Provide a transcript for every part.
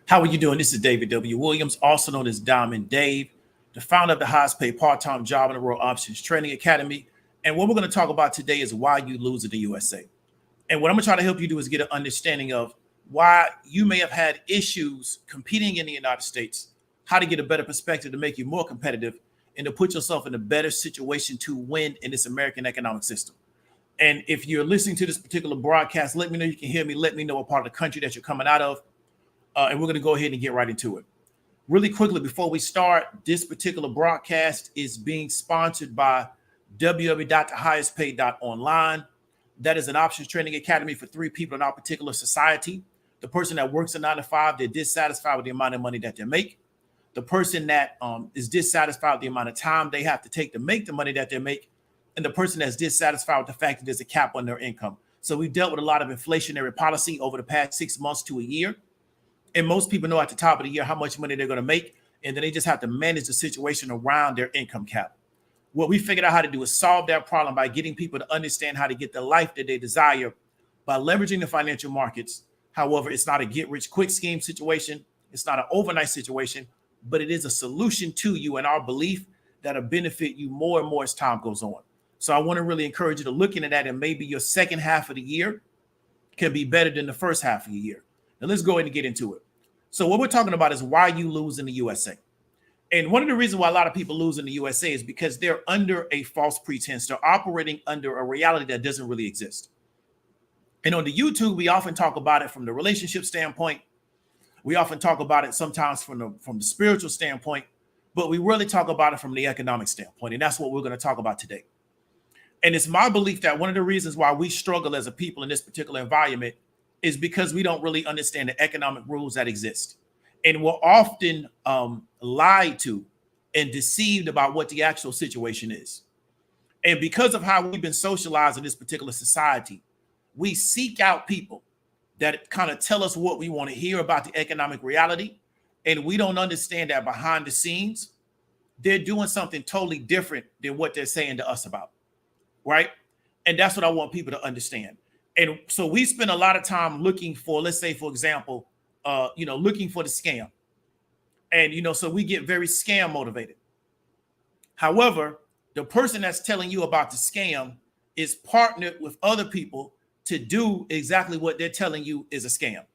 How are you doing? This is David W. Williams, also known as Diamond Dave, the founder of the highest paid part-time job in the world options training academy. And what we're going to talk about today is why you lose in the USA. And what I'm going to try to help you do is get an understanding of why you may have had issues competing in the United States, how to get a better perspective to make you more competitive and to put yourself in a better situation to win in this American economic system. And if you're listening to this particular broadcast, let me know you can hear me. Let me know what part of the country that you're coming out of. And we're going to go ahead and get right into it. Really quickly, before we start, this particular broadcast is being sponsored by www.thehighestpaid.online. That is an options training academy for three people in our particular society. The person that works a 9 to 5, they're dissatisfied with the amount of money that they make. The person that is dissatisfied with the amount of time they have to take to make the money that they make. And the person that's dissatisfied with the fact that there's a cap on their income. So we've dealt with a lot of inflationary policy over the past 6 months to a year. And most people know at the top of the year how much money they're going to make. And then they just have to manage the situation around their income cap. What we figured out how to do is solve that problem by getting people to understand how to get the life that they desire by leveraging the financial markets. However, it's not a get-rich-quick scheme situation. It's not an overnight situation, but it is a solution to you and our belief that'll benefit you more and more as time goes on. So I want to really encourage you to look into that, and maybe your second half of the year can be better than the first half of the year. Now let's go ahead and get into it. So what we're talking about is why you lose in the USA. And one of the reasons why a lot of people lose in the USA is because they're under a false pretense. They're operating under a reality that doesn't really exist. And on the YouTube, we often talk about it from the relationship standpoint. We often talk about it sometimes from the spiritual standpoint, but we really talk about it from the economic standpoint. And that's what we're going to talk about today. And it's my belief that one of the reasons why we struggle as a people in this particular environment is because we don't really understand the economic rules that exist. And we're often lied to and deceived about what the actual situation is. And because of how we've been socialized in this particular society, we seek out people that kind of tell us what we want to hear about the economic reality. And we don't understand that behind the scenes, they're doing something totally different than what they're saying to us about. Right? And that's what I want people to understand. And so we spend a lot of time looking for, let's say, for example, looking for the scam. And, so we get very scam motivated. However, the person that's telling you about the scam is partnered with other people to do exactly what they're telling you is a scam,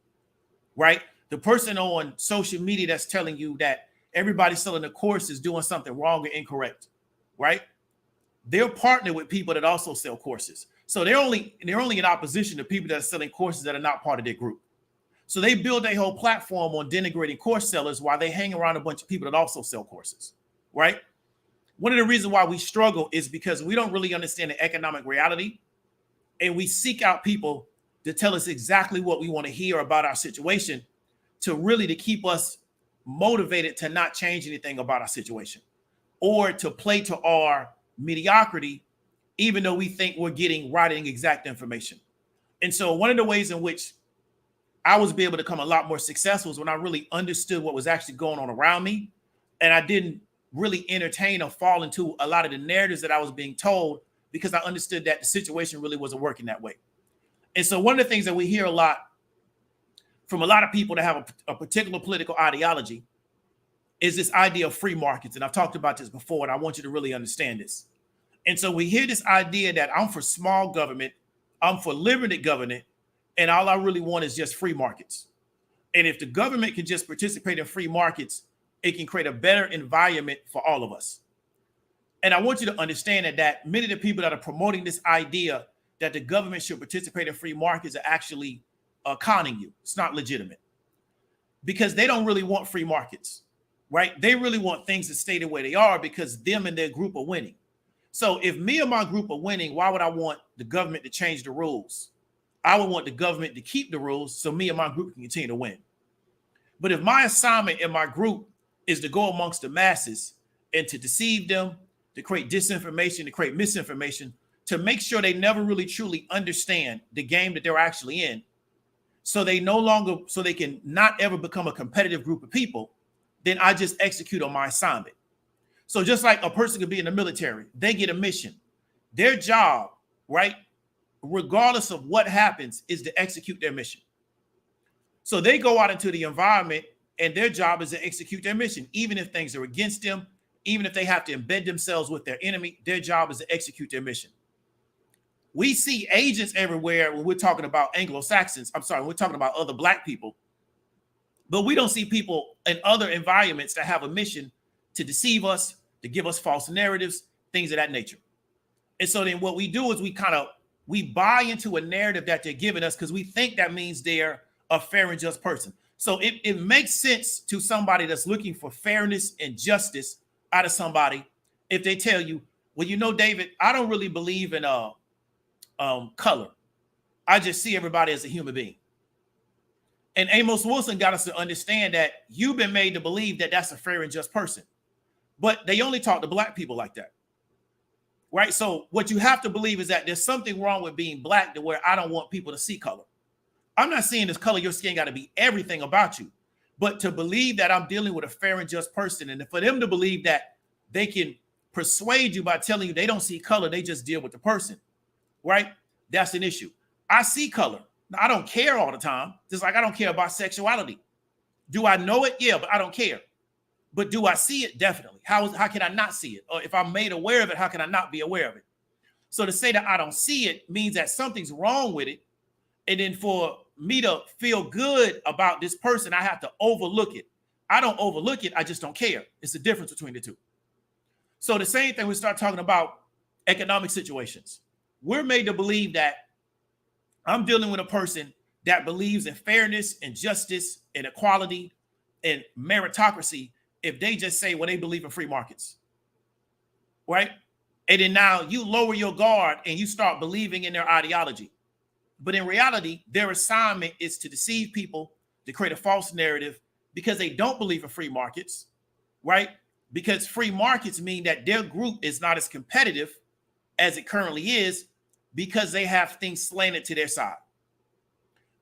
right? The person on social media that's telling you that everybody selling the course is doing something wrong or incorrect, right? They're partnered with people that also sell courses. So they're only in opposition to people that are selling courses that are not part of their group. So they build a whole platform on denigrating course sellers while they hang around a bunch of people that also sell courses, right? One of the reasons why we struggle is because we don't really understand the economic reality, and we seek out people to tell us exactly what we want to hear about our situation to keep us motivated to not change anything about our situation or to play to our mediocrity, even though we think we're getting right and exact information. And so one of the ways in which I was able to become a lot more successful was when I really understood what was actually going on around me. And I didn't really entertain or fall into a lot of the narratives that I was being told because I understood that the situation really wasn't working that way. And so one of the things that we hear a lot from a lot of people that have a particular political ideology is this idea of free markets. And I've talked about this before, and I want you to really understand this. And so we hear this idea that I'm for small government, I'm for limited government, and all I really want is just free markets. And if the government can just participate in free markets, it can create a better environment for all of us. And I want you to understand that many of the people that are promoting this idea that the government should participate in free markets are actually conning you. It's not legitimate because they don't really want free markets, right? They really want things to stay the way they are because them and their group are winning. So if me and my group are winning, why would I want the government to change the rules? I would want the government to keep the rules so me and my group can continue to win. But if my assignment in my group is to go amongst the masses and to deceive them, to create disinformation, to create misinformation, to make sure they never really truly understand the game that they're actually in, so they can not ever become a competitive group of people, then I just execute on my assignment. So just like a person could be in the military, they get a mission. Their job, right, regardless of what happens, is to execute their mission. So they go out into the environment and their job is to execute their mission. Even if things are against them, even if they have to embed themselves with their enemy, their job is to execute their mission. We see agents everywhere when we're talking about Anglo-Saxons. I'm sorry, we're talking about other black people, but we don't see people in other environments that have a mission to deceive us, to give us false narratives, things of that nature. And so then what we do is we buy into a narrative that they're giving us because we think that means they're a fair and just person. So it makes sense to somebody that's looking for fairness and justice out of somebody if they tell you, well, you know, David, I don't really believe in color. I just see everybody as a human being. And Amos Wilson got us to understand that you've been made to believe that that's a fair and just person. But they only talk to black people like that. Right? So what you have to believe is that there's something wrong with being black to where I don't want people to see color. I'm not saying this color of your skin got to be everything about you, but to believe that I'm dealing with a fair and just person, and for them to believe that they can persuade you by telling you they don't see color, they just deal with the person, right? That's an issue. I see color. I don't care all the time, just like I don't care about sexuality. Do I know it? Yeah, but I don't care. But do I see it? Definitely. How can I not see it? Or if I'm made aware of it, how can I not be aware of it? So to say that I don't see it means that something's wrong with it. And then for me to feel good about this person, I have to overlook it. I don't overlook it. I just don't care. It's the difference between the two. So the same thing, we start talking about economic situations. We're made to believe that I'm dealing with a person that believes in fairness and justice and equality and meritocracy if they just say, well, they believe in free markets, right? And then now you lower your guard and you start believing in their ideology. But in reality, their assignment is to deceive people, to create a false narrative because they don't believe in free markets, right? Because free markets mean that their group is not as competitive as it currently is because they have things slanted to their side.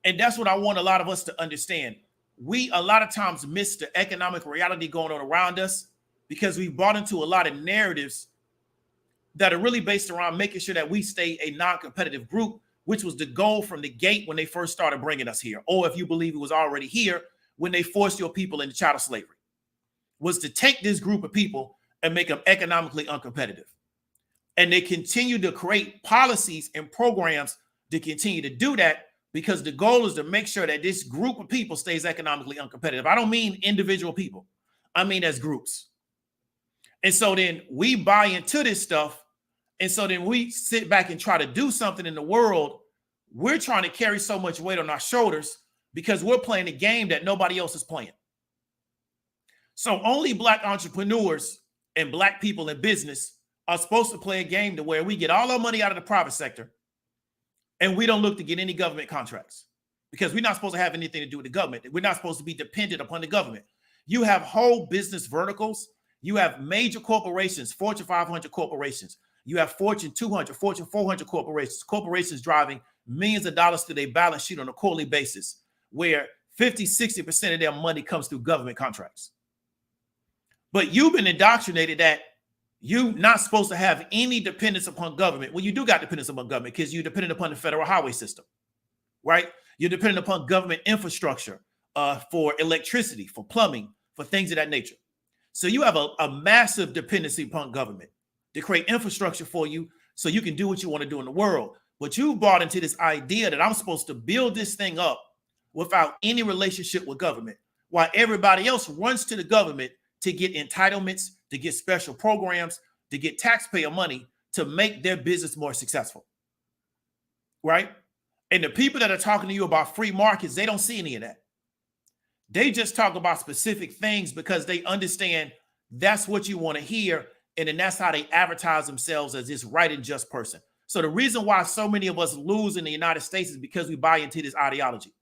And that's what I want a lot of us to understand. We a lot of times miss the economic reality going on around us because we bought into a lot of narratives that are really based around making sure that we stay a non-competitive group, which was the goal from the gate when they first started bringing us here. Or if you believe it was already here when they forced your people into chattel slavery, was to take this group of people and make them economically uncompetitive. And they continue to create policies and programs to continue to do that because the goal is to make sure that this group of people stays economically uncompetitive. I don't mean individual people. I mean as groups. And so then we buy into this stuff. And so then we sit back and try to do something in the world. We're trying to carry so much weight on our shoulders because we're playing a game that nobody else is playing. So only black entrepreneurs and black people in business are supposed to play a game to where we get all our money out of the private sector and we don't look to get any government contracts because we're not supposed to have anything to do with the government. We're not supposed to be dependent upon the government. You have whole business verticals. You have major corporations, Fortune 500 corporations. You have Fortune 200, Fortune 400 corporations driving millions of dollars to their balance sheet on a quarterly basis, where 50, 60% of their money comes through government contracts. But you've been indoctrinated that you're not supposed to have any dependence upon government. Well, you do got dependence upon government because you're dependent upon the federal highway system, right? You're dependent upon government infrastructure for electricity, for plumbing, for things of that nature. So you have a massive dependency upon government to create infrastructure for you so you can do what you want to do in the world. But you bought into this idea that I'm supposed to build this thing up without any relationship with government, while everybody else runs to the government to get entitlements, to get special programs, to get taxpayer money to make their business more successful, right? And the people that are talking to you about free markets, they don't see any of that. They just talk about specific things because they understand that's what you want to hear. And then that's how they advertise themselves as this right and just person. So the reason why so many of us lose in the United States is because we buy into this ideology,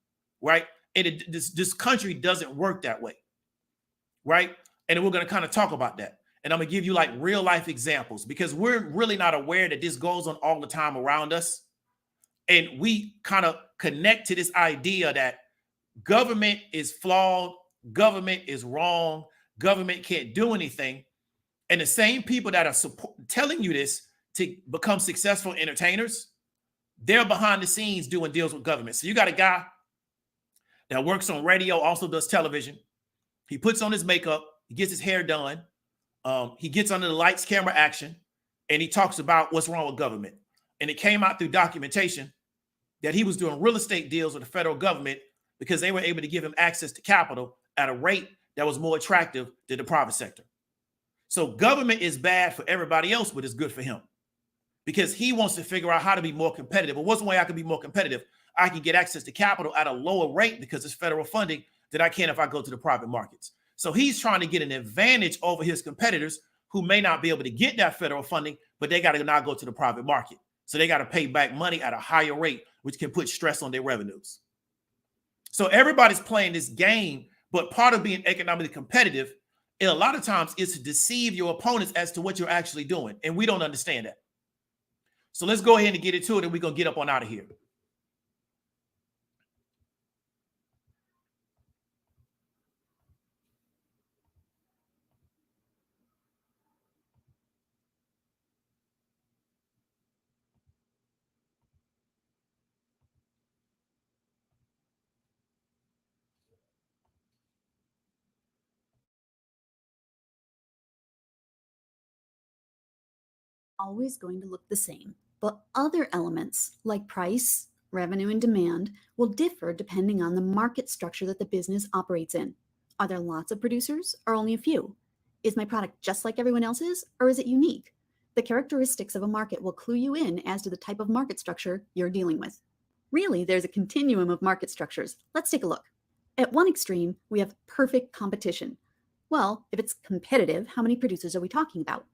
right? And this country doesn't work that way, right? And we're going to kind of talk about that. And I'm going to give you like real life examples because we're really not aware that this goes on all the time around us. And we kind of connect to this idea that government is flawed, government is wrong, government can't do anything. And the same people that are telling you this to become successful entertainers, they're behind the scenes doing deals with government. So you got a guy that works on radio, also does television. He puts on his makeup, he gets his hair done, he gets under the lights, camera, action, and he talks about what's wrong with government. And it came out through documentation that he was doing real estate deals with the federal government because they were able to give him access to capital at a rate that was more attractive than the private sector. So government is bad for everybody else, but it's good for him because he wants to figure out how to be more competitive. Well, what's one way I can be more competitive? I can get access to capital at a lower rate because it's federal funding than I can if I go to the private markets. So he's trying to get an advantage over his competitors who may not be able to get that federal funding, but they got to now go to the private market. So they got to pay back money at a higher rate, which can put stress on their revenues. So everybody's playing this game, but part of being economically competitive, a lot of times, is to deceive your opponents as to what you're actually doing. And we don't understand that. So let's go ahead and get into it, and we're going to get up on out of here. Always going to look the same, but other elements like price, revenue, and demand will differ depending on the market structure that the business operates in. Are there lots of producers or only a few? Is my product just like everyone else's or is it unique? The characteristics of a market will clue you in as to the type of market structure you're dealing with. Really, there's a continuum of market structures. Let's take a look. At one extreme, we have perfect competition. Well, if it's competitive, how many producers are we talking about?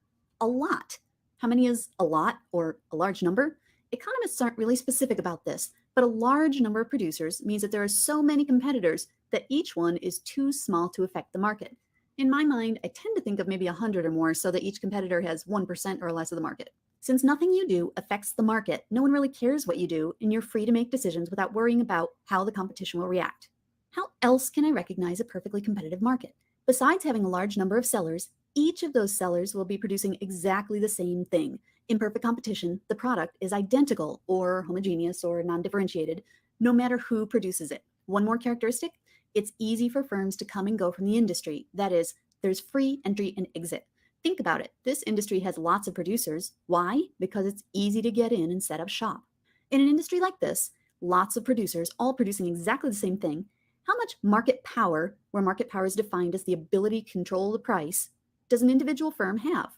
A lot. How many is a lot or a large number? Economists aren't really specific about this, but a large number of producers means that there are so many competitors that each one is too small to affect the market. In my mind, I tend to think of maybe 100 or more so that each competitor has 1% or less of the market. Since nothing you do affects the market, no one really cares what you do, and you're free to make decisions without worrying about how the competition will react. How else can I recognize a perfectly competitive market? Besides having a large number of sellers, each of those sellers will be producing exactly the same thing. In perfect competition, the product is identical or homogeneous or non-differentiated, no matter who produces it. One more characteristic, it's easy for firms to come and go from the industry. That is, there's free entry and exit. Think about it. This industry has lots of producers. Why? Because it's easy to get in and set up shop. In an industry like this, lots of producers all producing exactly the same thing, how much market power, where market power is defined as the ability to control the price, does an individual firm have?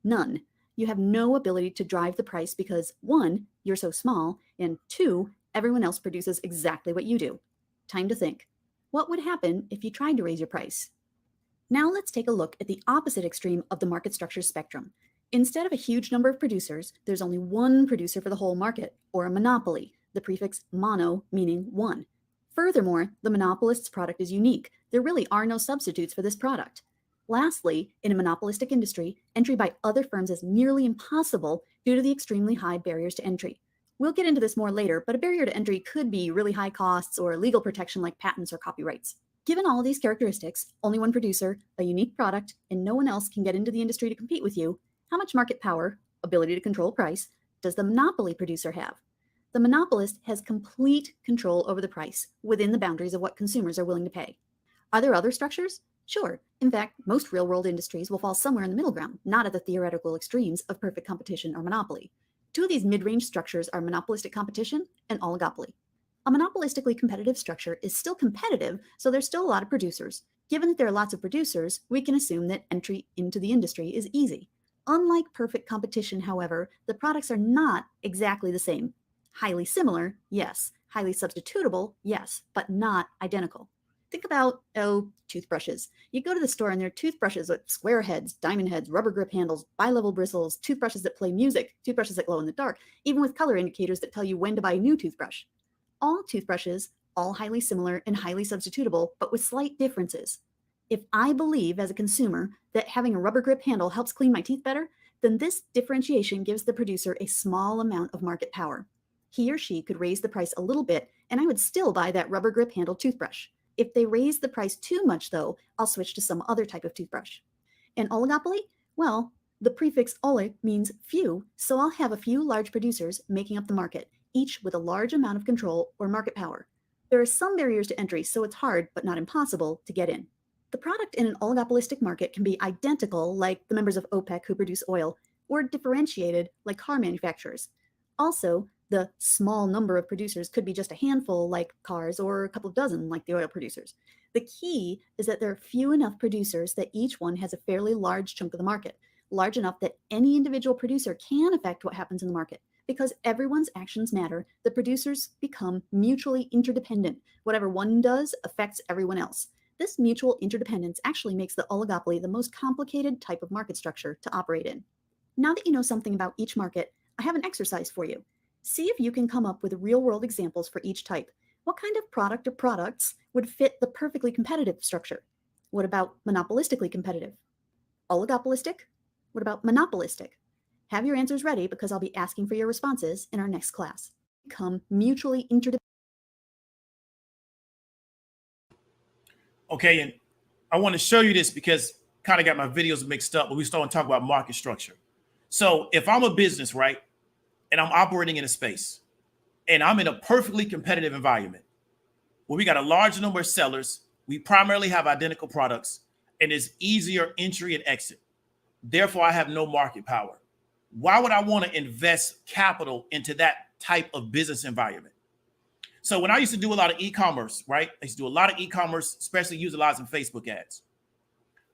None. You have no ability to drive the price because 1, you're so small, and 2, everyone else produces exactly what you do. Time to think. What would happen if you tried to raise your price? Now let's take a look at the opposite extreme of the market structure spectrum. Instead of a huge number of producers, there's only one producer for the whole market, or a monopoly, the prefix mono meaning one. Furthermore, the monopolist's product is unique. There really are no substitutes for this product. Lastly, in a monopolistic industry, entry by other firms is nearly impossible due to the extremely high barriers to entry. We'll get into this more later, but a barrier to entry could be really high costs or legal protection like patents or copyrights. Given all these characteristics, only one producer, a unique product, and no one else can get into the industry to compete with you, how much market power, ability to control price, does the monopoly producer have? The monopolist has complete control over the price within the boundaries of what consumers are willing to pay. Are there other structures? Sure. In fact, most real-world industries will fall somewhere in the middle ground, not at the theoretical extremes of perfect competition or monopoly. Two of these mid-range structures are monopolistic competition and oligopoly. A monopolistically competitive structure is still competitive, so there's still a lot of producers. Given that there are lots of producers, we can assume that entry into the industry is easy. Unlike perfect competition, however, the products are not exactly the same. Highly similar, yes. Highly substitutable, yes, but not identical. Think about, toothbrushes. You go to the store and there are toothbrushes with square heads, diamond heads, rubber grip handles, bi-level bristles, toothbrushes that play music, toothbrushes that glow in the dark, even with color indicators that tell you when to buy a new toothbrush. All toothbrushes, all highly similar and highly substitutable, but with slight differences. If I believe as a consumer that having a rubber grip handle helps clean my teeth better, then this differentiation gives the producer a small amount of market power. He or she could raise the price a little bit, and I would still buy that rubber grip handle toothbrush. If they raise the price too much, though, I'll switch to some other type of toothbrush. In oligopoly, well, the prefix olig means few, so I'll have a few large producers making up the market, each with a large amount of control or market power. There are some barriers to entry, so it's hard, but not impossible, to get in. The product in an oligopolistic market can be identical, like the members of OPEC who produce oil, or differentiated, like car manufacturers. Also, the small number of producers could be just a handful, like cars, or a couple of dozen, like the oil producers. The key is that there are few enough producers that each one has a fairly large chunk of the market, large enough that any individual producer can affect what happens in the market. Because everyone's actions matter, the producers become mutually interdependent. Whatever one does affects everyone else. This mutual interdependence actually makes the oligopoly the most complicated type of market structure to operate in. Now that you know something about each market, I have an exercise for you. See if you can come up with real-world examples for each type. What kind of product or products would fit the perfectly competitive structure? What about monopolistically competitive? Oligopolistic? What about monopolistic? Have your answers ready because I'll be asking for your responses in our next class. Become mutually interdependent. Okay, and I want to show you this because kind of got my videos mixed up, but we started talking about market structure. So if I'm a business, right, and I'm operating in a space and I'm in a perfectly competitive environment where we got a large number of sellers, we primarily have identical products, and it's easier entry and exit. Therefore, I have no market power. Why would I want to invest capital into that type of business environment? So when I used to do a lot of e-commerce, right? I used to do a lot of e-commerce, especially utilizing Facebook ads.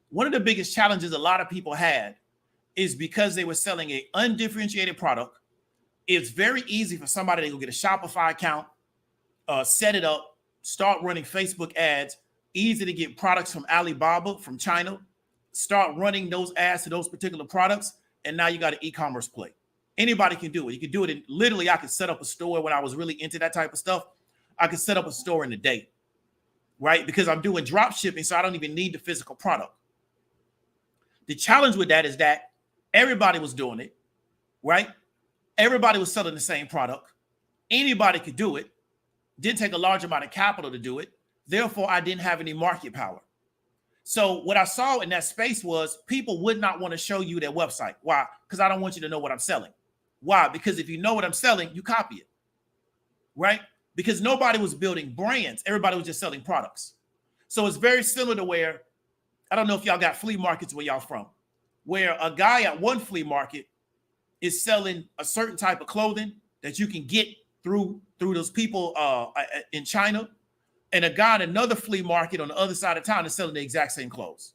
One of the biggest challenges a lot of people had is because they were selling an undifferentiated product. It's very easy for somebody to go get a Shopify account, set it up, start running Facebook ads, easy to get products from Alibaba, from China, start running those ads to those particular products, and now you got an e-commerce play. Anybody can do it. You can do it in, literally, I could set up a store when I was really into that type of stuff. I could set up a store in a day, right? Because I'm doing drop shipping, so I don't even need the physical product. The challenge with that is that everybody was doing it, right? Everybody was selling the same product. Anybody could do it. Didn't take a large amount of capital to do it. Therefore, I didn't have any market power. So what I saw in that space was people would not want to show you their website. Why? Because I don't want you to know what I'm selling. Why? Because if you know what I'm selling, you copy it, right? Because nobody was building brands. Everybody was just selling products. So it's very similar to where, I don't know if y'all got flea markets where y'all from, where a guy at one flea market is selling a certain type of clothing that you can get through those people in China, and a guy at another flea market on the other side of town is selling the exact same clothes,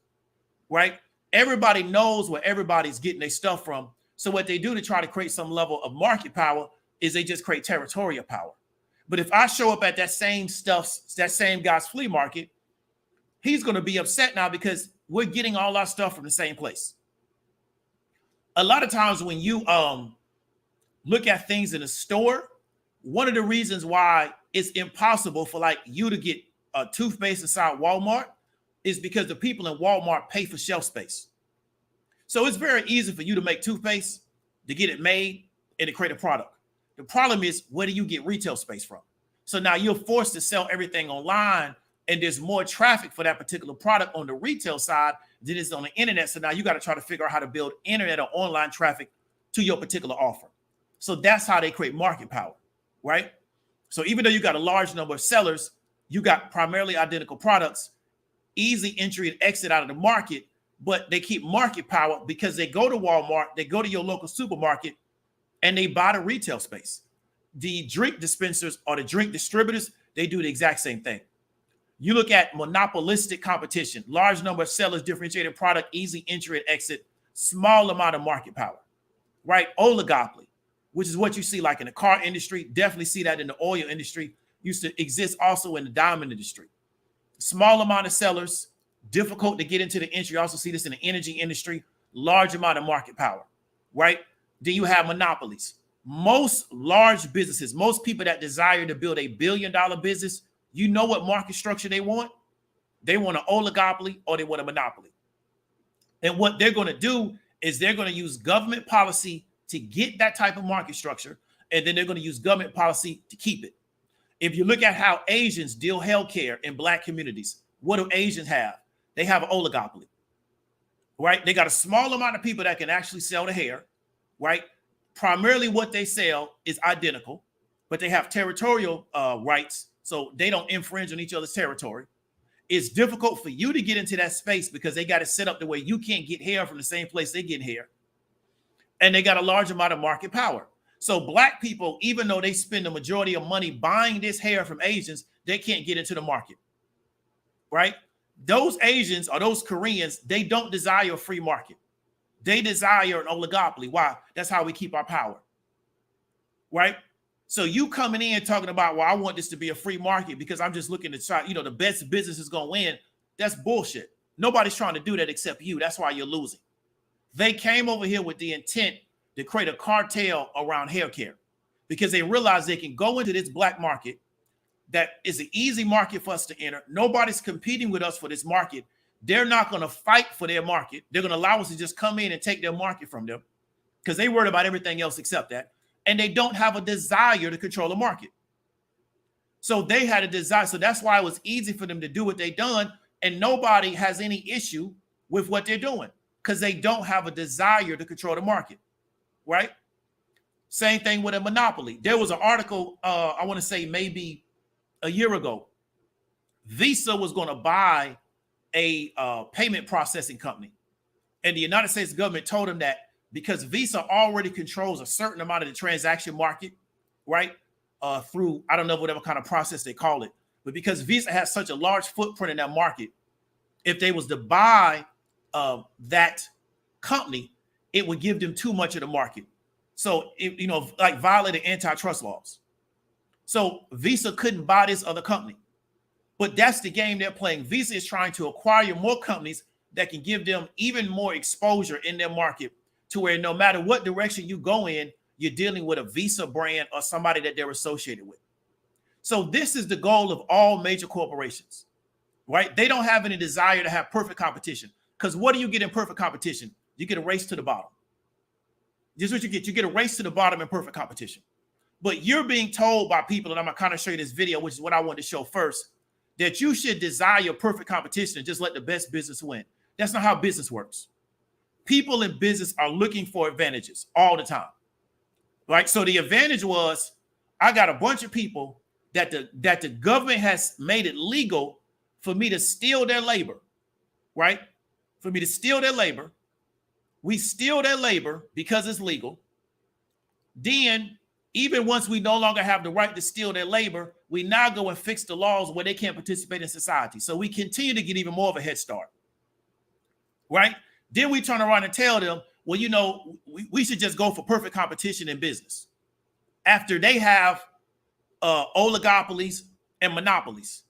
right? Everybody knows where everybody's getting their stuff from. So what they do to try to create some level of market power is they just create territorial power. But if I show up at that same guy's flea market, he's going to be upset now because we're getting all our stuff from the same place. A lot of times when you look at things in a store, one of the reasons why it's impossible for like you to get a toothpaste inside Walmart is because the people in Walmart pay for shelf space. So it's very easy for you to make toothpaste, to get it made, and to create a product. The problem is, where do you get retail space from? So now you're forced to sell everything online, and there's more traffic for that particular product on the retail side than is on the internet. So now you got to try to figure out how to build internet or online traffic to your particular offer. So that's how they create market power, right? So even though you got a large number of sellers, you got primarily identical products, easy entry and exit out of the market, but they keep market power because they go to Walmart, they go to your local supermarket, and they buy the retail space. The drink dispensers or the drink distributors, they do the exact same thing. You look at monopolistic competition, large number of sellers, differentiated product, easy entry and exit, small amount of market power, right? Oligopoly, which is what you see like in the car industry, definitely see that in the oil industry, used to exist also in the diamond industry. Small amount of sellers, difficult to get into the entry. You also see this in the energy industry, large amount of market power, right? Then you have monopolies. Most large businesses, most people that desire to build $1 billion business, you know what market structure they want? They want an oligopoly or they want a monopoly. And what they're going to do is they're going to use government policy to get that type of market structure, and then they're going to use government policy to keep it. If you look at how Asians deal healthcare in Black communities, what do Asians have? They have an oligopoly, right? They got a small amount of people that can actually sell the hair, right? Primarily what they sell is identical, but they have territorial rights, so they don't infringe on each other's territory. it's difficult for you to get into that space because they got it set up the way you can't get hair from the same place they get hair. And they got a large amount of market power. So black people, even though they spend the majority of money buying this hair from Asians, they can't get into the market, right? Those Asians or those Koreans, they don't desire a free market. They desire an oligopoly. Why? That's how we keep our power, right? So you coming in talking about, well, I want this to be a free market because I'm just looking to try, the best business is going to win. That's bullshit. Nobody's trying to do that except you. That's why you're losing. They came over here with the intent to create a cartel around hair care because they realize they can go into this black market that is an easy market for us to enter. Nobody's competing with us for this market. They're not going to fight for their market. They're going to allow us to just come in and take their market from them because they worried about everything else except that. And they don't have a desire to control the market. So they had a desire. So that's why it was easy for them to do what they done. And nobody has any issue with what they're doing because they don't have a desire to control the market, right? Same thing with a monopoly. There was an article, I want to say maybe a year ago. Visa was going to buy a payment processing company. And the United States government told them that because Visa already controls a certain amount of the transaction market, right? Through, I don't know, whatever kind of process they call it. But because Visa has such a large footprint in that market, if they was to buy that company, it would give them too much of the market. So, like violated antitrust laws. So Visa couldn't buy this other company. But that's the game they're playing. Visa is trying to acquire more companies that can give them even more exposure in their market to where no matter what direction you go in, you're dealing with a Visa brand or somebody that they're associated with. So this is the goal of all major corporations, right? They don't have any desire to have perfect competition because what do you get in perfect competition? You get a race to the bottom. This is what you get. You get a race to the bottom in perfect competition. But you're being told by people, and I'm going to kind of show you this video, which is what I wanted to show first, that you should desire perfect competition and just let the best business win. That's not how business works. People in business are looking for advantages all the time, right? So the advantage was I got a bunch of people that the government has made it legal for me to steal their labor, right? For me to steal their labor. We steal their labor because it's legal. Then, even once we no longer have the right to steal their labor, we now go and fix the laws where they can't participate in society. So we continue to get even more of a head start, right? Then we turn around and tell them, well, we should just go for perfect competition in business after they have oligopolies and monopolies,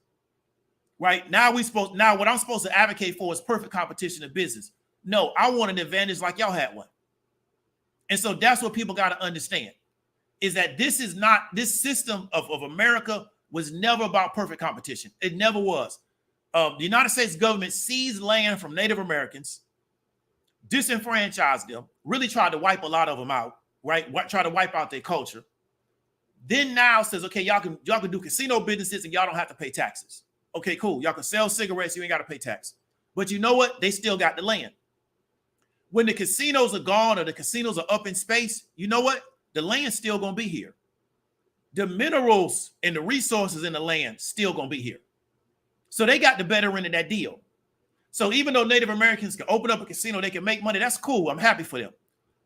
right? Now what I'm supposed to advocate for is perfect competition in business. No, I want an advantage like y'all had one. And so that's what people got to understand is that this system of America was never about perfect competition. It never was. The United States government seized land from Native Americans, disenfranchised them, really tried to wipe a lot of them out, right? Try to wipe out their culture. Then now says, okay, y'all can do casino businesses and y'all don't have to pay taxes. Okay, cool. Y'all can sell cigarettes, you ain't got to pay tax. But you know what? They still got the land. When the casinos are gone or the casinos are up in space, you know what? The land's still going to be here. The minerals and the resources in the land still going to be here. So they got the better end of that deal. So even though Native Americans can open up a casino, they can make money. That's cool. I'm happy for them.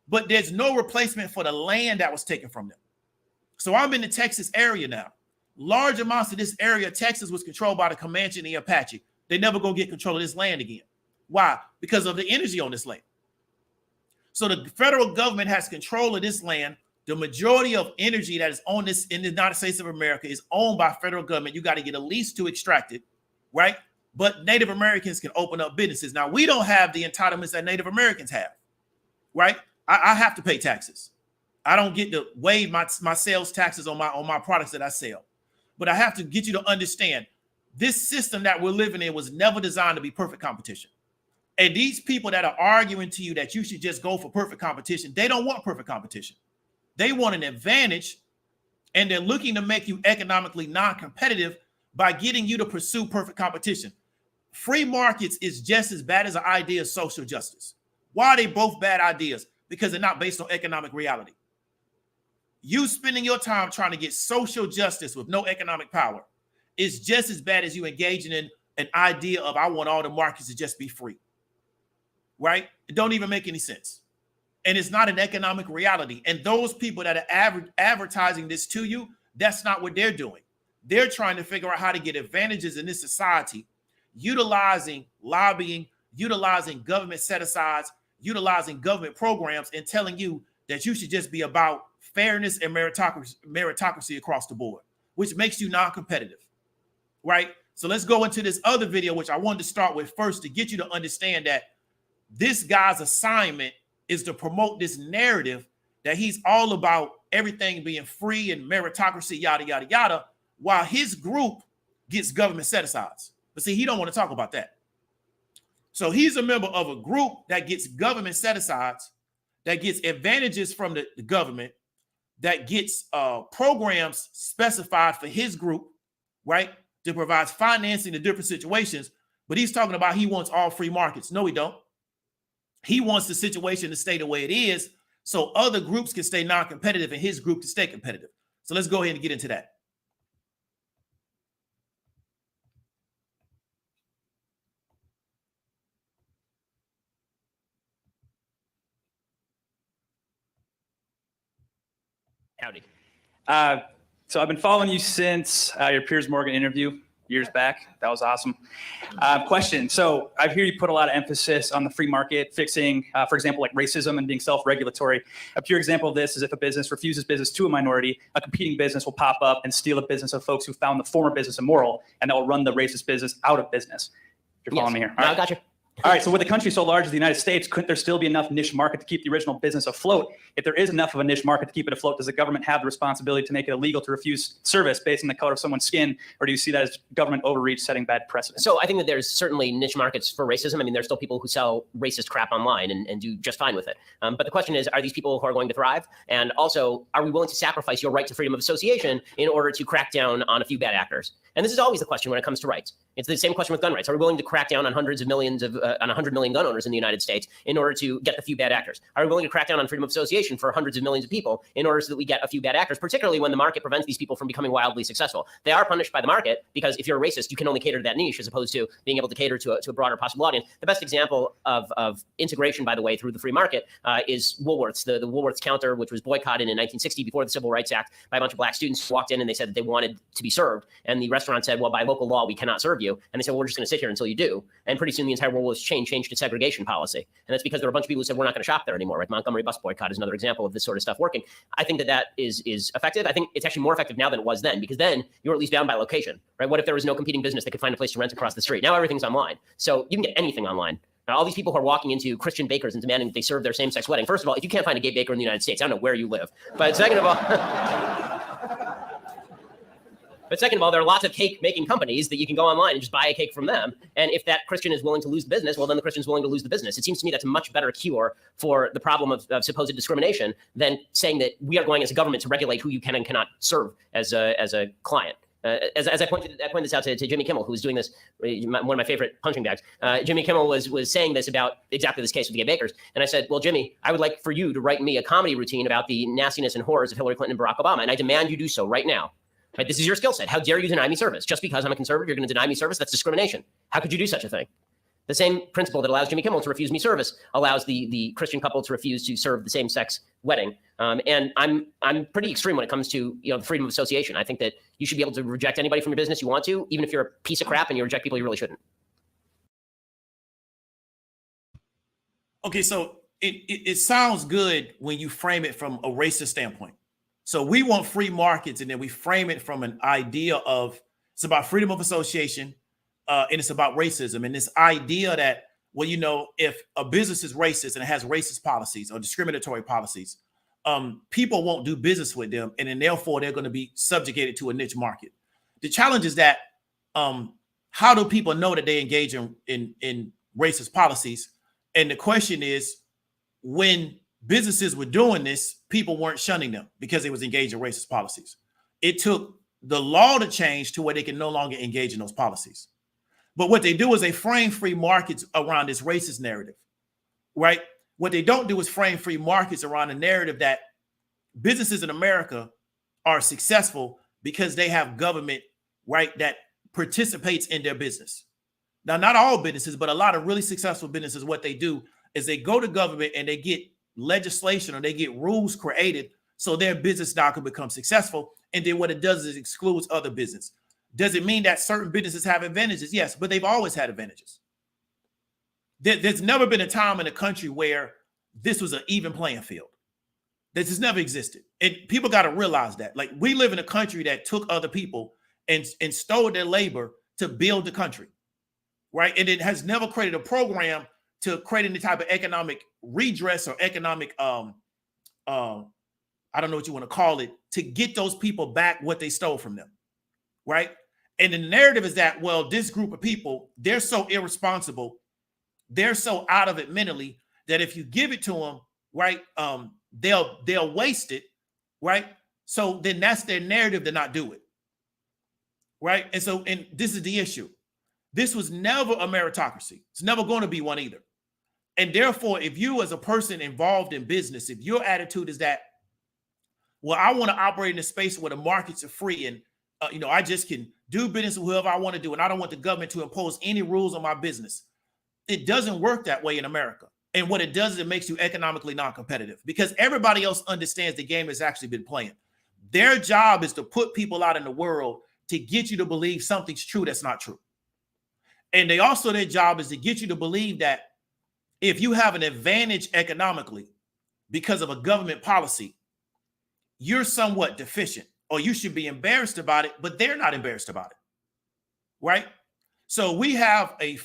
But there's no replacement for the land that was taken from them. So I'm in the Texas area now. Large amounts of this area, Texas, was controlled by the Comanche and the Apache. They never going to get control of this land again. Why? Because of the energy on this land. So the federal government has control of this land. The majority of energy that is on this in the United States of America is owned by federal government. You got to get a lease to extract it, right? But Native Americans can open up businesses. Now, we don't have the entitlements that Native Americans have, right? I have to pay taxes. I don't get to waive my sales taxes on my products that I sell. But I have to get you to understand this system that we're living in was never designed to be perfect competition. And these people that are arguing to you that you should just go for perfect competition, they don't want perfect competition. They want an advantage, and they're looking to make you economically non-competitive by getting you to pursue perfect competition. Free markets is just as bad as the idea of social justice. Why are they both bad ideas? Because they're not based on economic reality. You spending your time trying to get social justice with no economic power is just as bad as you engaging in an idea of I want all the markets to just be free, right? It don't even make any sense. And it's not an economic reality. And those people that are advertising this to you, that's not what they're doing. They're trying to figure out how to get advantages in this society, utilizing lobbying, utilizing government set-asides, utilizing government programs, and telling you that you should just be about fairness and meritocracy across the board, which makes you non-competitive, right? So let's go into this other video, which I wanted to start with first to get you to understand that this guy's assignment is to promote this narrative that he's all about everything being free and meritocracy, yada, yada, yada, while his group gets government set-asides. But see, he don't want to talk about that. So he's a member of a group that gets government set-asides, that gets advantages from the government, that gets programs specified for his group, right, that provides financing to different situations. But he's talking about he wants all free markets. No, he don't. He wants the situation to stay the way it is so other groups can stay non-competitive and his group can stay competitive. So let's go ahead and get into that. Howdy. So I've been following you since your Piers Morgan interview years back. That was awesome. Question. So I hear you put a lot of emphasis on the free market, fixing, for example, like racism and being self-regulatory. A pure example of this is if a business refuses business to a minority, a competing business will pop up and steal a business of folks who found the former business immoral, and that will run the racist business out of business. You're following me here? No, I got you. All right, so with a country so large as the United States, couldn't there still be enough niche market to keep the original business afloat? If there is enough of a niche market to keep it afloat, does the government have the responsibility to make it illegal to refuse service based on the color of someone's skin? Or do you see that as government overreach setting bad precedent? So I think that there's certainly niche markets for racism. I mean, there's still people who sell racist crap online and do just fine with it. But the question is, are these people who are going to thrive? And also, are we willing to sacrifice your right to freedom of association in order to crack down on a few bad actors? And this is always the question when it comes to rights. It's the same question with gun rights. Are we willing to crack down on hundreds of millions of, on 100 million gun owners in the United States in order to get the few bad actors? Are we willing to crack down on freedom of association for hundreds of millions of people in order so that we get a few bad actors, particularly when the market prevents these people from becoming wildly successful? They are punished by the market because if you're a racist, you can only cater to that niche as opposed to being able to cater to a broader possible audience. The best example of integration, by the way, through the free market is Woolworths, the Woolworths counter, which was boycotted in 1960 before the Civil Rights Act by a bunch of black students who walked in and they said that they wanted to be served. And the restaurant said, well, by local law, we cannot serve you. And they said, well, we're just going to sit here until you do. And pretty soon the entire Woolworths chain changed its segregation policy. And that's because there were a bunch of people who said, we're not going to shop there anymore. Right? Montgomery bus boycott is another example of this sort of stuff working. I think that is effective. I think it's actually more effective now than it was then, because then you're at least bound by location, right? What if there was no competing business that could find a place to rent across the street? Now everything's online. So you can get anything online. Now, all these people who are walking into Christian bakers and demanding that they serve their same-sex wedding. First of all, if you can't find a gay baker in the United States, I don't know where you live. But second of all, there are lots of cake-making companies that you can go online and just buy a cake from them. And if that Christian is willing to lose the business, well, then the Christian's willing to lose the business. It seems to me that's a much better cure for the problem of supposed discrimination than saying that we are going as a government to regulate who you can and cannot serve as a client. As I pointed this out to Jimmy Kimmel, who was doing this, one of my favorite punching bags. Jimmy Kimmel was saying this about exactly this case with the gay bakers. And I said, well, Jimmy, I would like for you to write me a comedy routine about the nastiness and horrors of Hillary Clinton and Barack Obama. And I demand you do so right now. Right? This is your skill set. How dare you deny me service? Just because I'm a conservative, you're going to deny me service? That's discrimination. How could you do such a thing? The same principle that allows Jimmy Kimmel to refuse me service allows the Christian couple to refuse to serve the same-sex wedding. And I'm pretty extreme when it comes to the freedom of association. I think that you should be able to reject anybody from your business you want to, even if you're a piece of crap and you reject people you really shouldn't. Okay, so it sounds good when you frame it from a racist standpoint. So we want free markets, and then we frame it from an idea of it's about freedom of association, and it's about racism. And this idea that, well, if a business is racist and it has racist policies or discriminatory policies, people won't do business with them, and then therefore they're going to be subjugated to a niche market. The challenge is that how do people know that they engage in racist policies? And the question is, when businesses were doing this, people weren't shunning them because they was engaged in racist policies. It took the law to change to where they can no longer engage in those policies. But what they do is they frame free markets around this racist narrative, right? What they don't do is frame free markets around a narrative that businesses in America are successful because they have government, right, that participates in their business. Now, not all businesses, but a lot of really successful businesses, what they do is they go to government and they get legislation or they get rules created so their business now can become successful. And then what it does is it excludes other business. Does it mean that certain businesses have advantages? Yes, but they've always had advantages. There's never been a time in the country where this was an even playing field. This has never existed. And people got to realize that. Like, we live in a country that took other people and stole their labor to build the country, right? And it has never created a program to create any type of economic redress or economic, I don't know what you want to call it, to get those people back what they stole from them, right? And the narrative is that, well, this group of people, they're so irresponsible, they're so out of it mentally that if you give it to them, right, they'll waste it, right? So then that's their narrative to not do it, right? And so, and this is the issue. This was never a meritocracy. It's never going to be one either. And therefore, if you as a person involved in business, if your attitude is that, well, I want to operate in a space where the markets are free and, I just can do business with whoever I want to do, and I don't want the government to impose any rules on my business. It doesn't work that way in America. And what it does is it makes you economically non-competitive because everybody else understands the game has actually been playing. Their job is to put people out in the world to get you to believe something's true that's not true. And their job is to get you to believe that if you have an advantage economically because of a government policy, you're somewhat deficient or you should be embarrassed about it, but they're not embarrassed about it, right? So we have you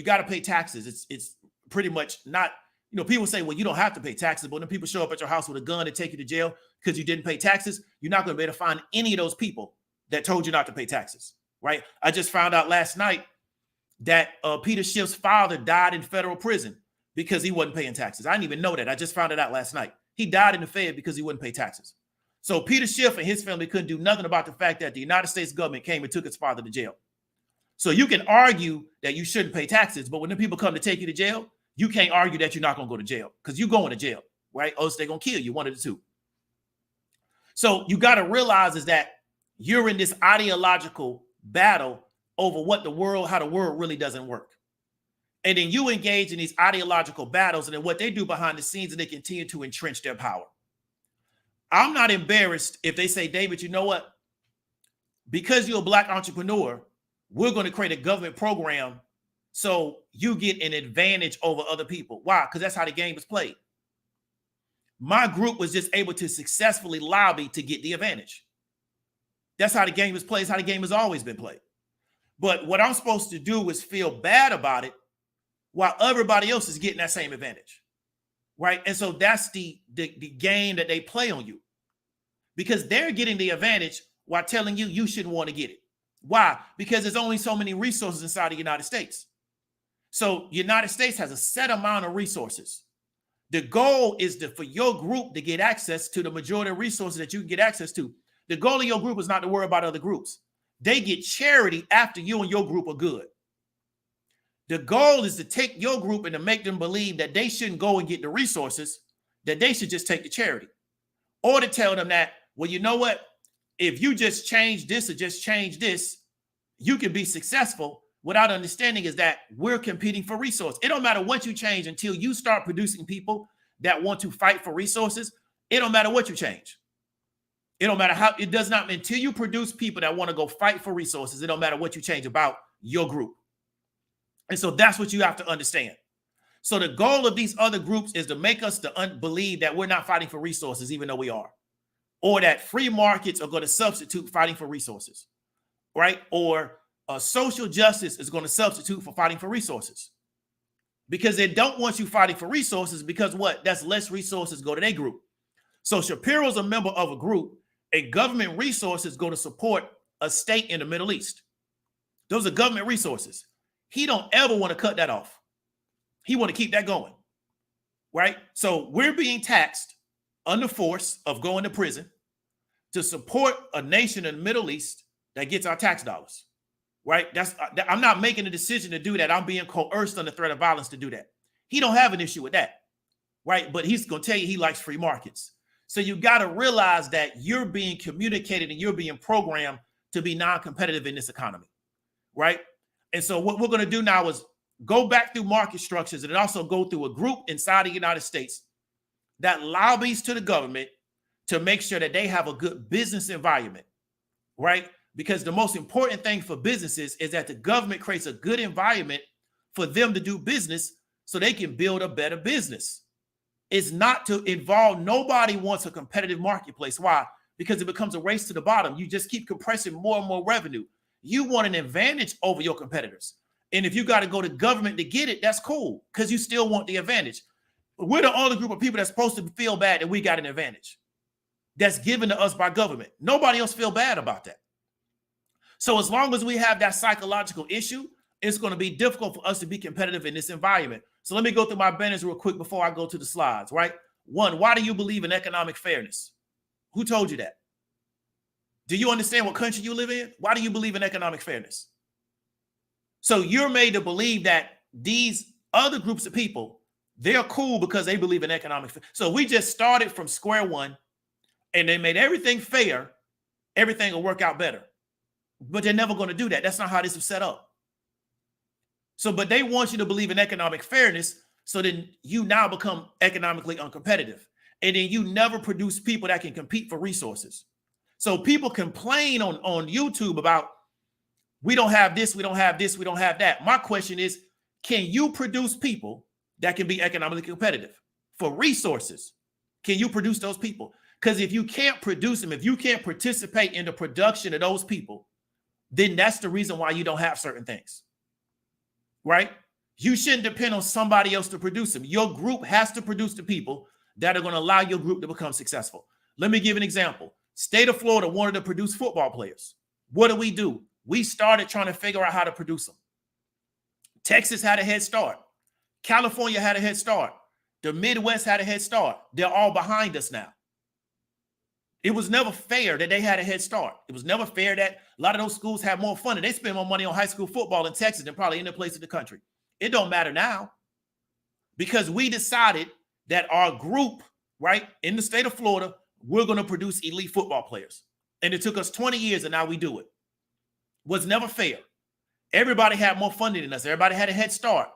got to pay taxes. It's pretty much not, people say, well, you don't have to pay taxes, but when people show up at your house with a gun and take you to jail because you didn't pay taxes, you're not going to be able to find any of those people that told you not to pay taxes, right? I just found out last night that Peter Schiff's father died in federal prison because he wasn't paying taxes. I didn't even know that. I just found it out last night. He died in the Fed because he wouldn't pay taxes. So Peter Schiff and his family couldn't do nothing about the fact that the United States government came and took his father to jail. So you can argue that you shouldn't pay taxes, but when the people come to take you to jail, you can't argue that you're not going to go to jail because you're going to jail, right? Or else they're going to kill you, one of the two. So you got to realize is that you're in this ideological battle over how the world really doesn't work. And then you engage in these ideological battles, and then what they do behind the scenes is they continue to entrench their power. I'm not embarrassed if they say, David, you know what? Because you're a Black entrepreneur, we're going to create a government program so you get an advantage over other people. Why? Because that's how the game is played. My group was just able to successfully lobby to get the advantage. That's how the game is played. It's how the game has always been played. But what I'm supposed to do is feel bad about it while everybody else is getting that same advantage, right? And so that's the game that they play on you because they're getting the advantage while telling you you shouldn't want to get it. Why? Because there's only so many resources inside the United States. So United States has a set amount of resources. The goal is for your group to get access to the majority of resources that you can get access to. The goal of your group is not to worry about other groups. They get charity after you and your group are good. The goal is to take your group and to make them believe that they shouldn't go and get the resources, that they should just take the charity. Or to tell them that, well, you know what? If you just change this or just change this, you can be successful without understanding is that we're competing for resources. It don't matter what you change until you start producing people that want to fight for resources. It don't matter what you change. It don't matter how, it does not, until you produce people that want to go fight for resources, it don't matter what you change about your group. And so that's what you have to understand. So the goal of these other groups is to make us to believe that we're not fighting for resources, even though we are. Or that free markets are going to substitute fighting for resources, right? Or social justice is going to substitute for fighting for resources. Because they don't want you fighting for resources because what? That's less resources go to their group. So Shapiro's a member of a group. A government resources go to support a state in the Middle East. Those are government resources. He don't ever want to cut that off. He want to keep that going, right? So we're being taxed under force of going to prison to support a nation in the Middle East that gets our tax dollars, right? I'm not making a decision to do that. I'm being coerced under threat of violence to do that. He don't have an issue with that, right? But he's going to tell you he likes free markets. So you got to realize that you're being communicated and you're being programmed to be non-competitive in this economy, right? And so what we're going to do now is go back through market structures and also go through a group inside the United States that lobbies to the government to make sure that they have a good business environment, right? Because the most important thing for businesses is that the government creates a good environment for them to do business so they can build a better business. It's not to involve, nobody wants a competitive marketplace. Why? Because it becomes a race to the bottom. You just keep compressing more and more revenue. You want an advantage over your competitors. And if you got to go to government to get it, that's cool, because you still want the advantage. We're the only group of people that's supposed to feel bad that we got an advantage that's given to us by government. Nobody else feel bad about that. So as long as we have that psychological issue, it's going to be difficult for us to be competitive in this environment. So let me go through my banners real quick before I go to the slides, right? One, why do you believe in economic fairness? Who told you that? Do you understand what country you live in? Why do you believe in economic fairness? So you're made to believe that these other groups of people, they're cool because they believe in economic fairness. So we just started from square one and they made everything fair, everything will work out better. But they're never going to do that. That's not how this is set up. So, but they want you to believe in economic fairness, so then you now become economically uncompetitive. And then you never produce people that can compete for resources. So people complain on YouTube about, we don't have this, we don't have this, we don't have that. My question is, can you produce people that can be economically competitive for resources? Can you produce those people? Because if you can't produce them, if you can't participate in the production of those people, then that's the reason why you don't have certain things, right? You shouldn't depend on somebody else to produce them. Your group has to produce the people that are going to allow your group to become successful. Let me give an example. State of Florida wanted to produce football players. What do? We started trying to figure out how to produce them. Texas had a head start. California had a head start. The Midwest had a head start. They're all behind us now. It was never fair that they had a head start. It was never fair that a lot of those schools have more fun and they spend more money on high school football in Texas than probably any place in the country. It don't matter now, because we decided that our group, right, in the state of Florida, we're going to produce elite football players. And it took us 20 years and now we do it. Was never fair. Everybody had more funding than us. Everybody had a head start.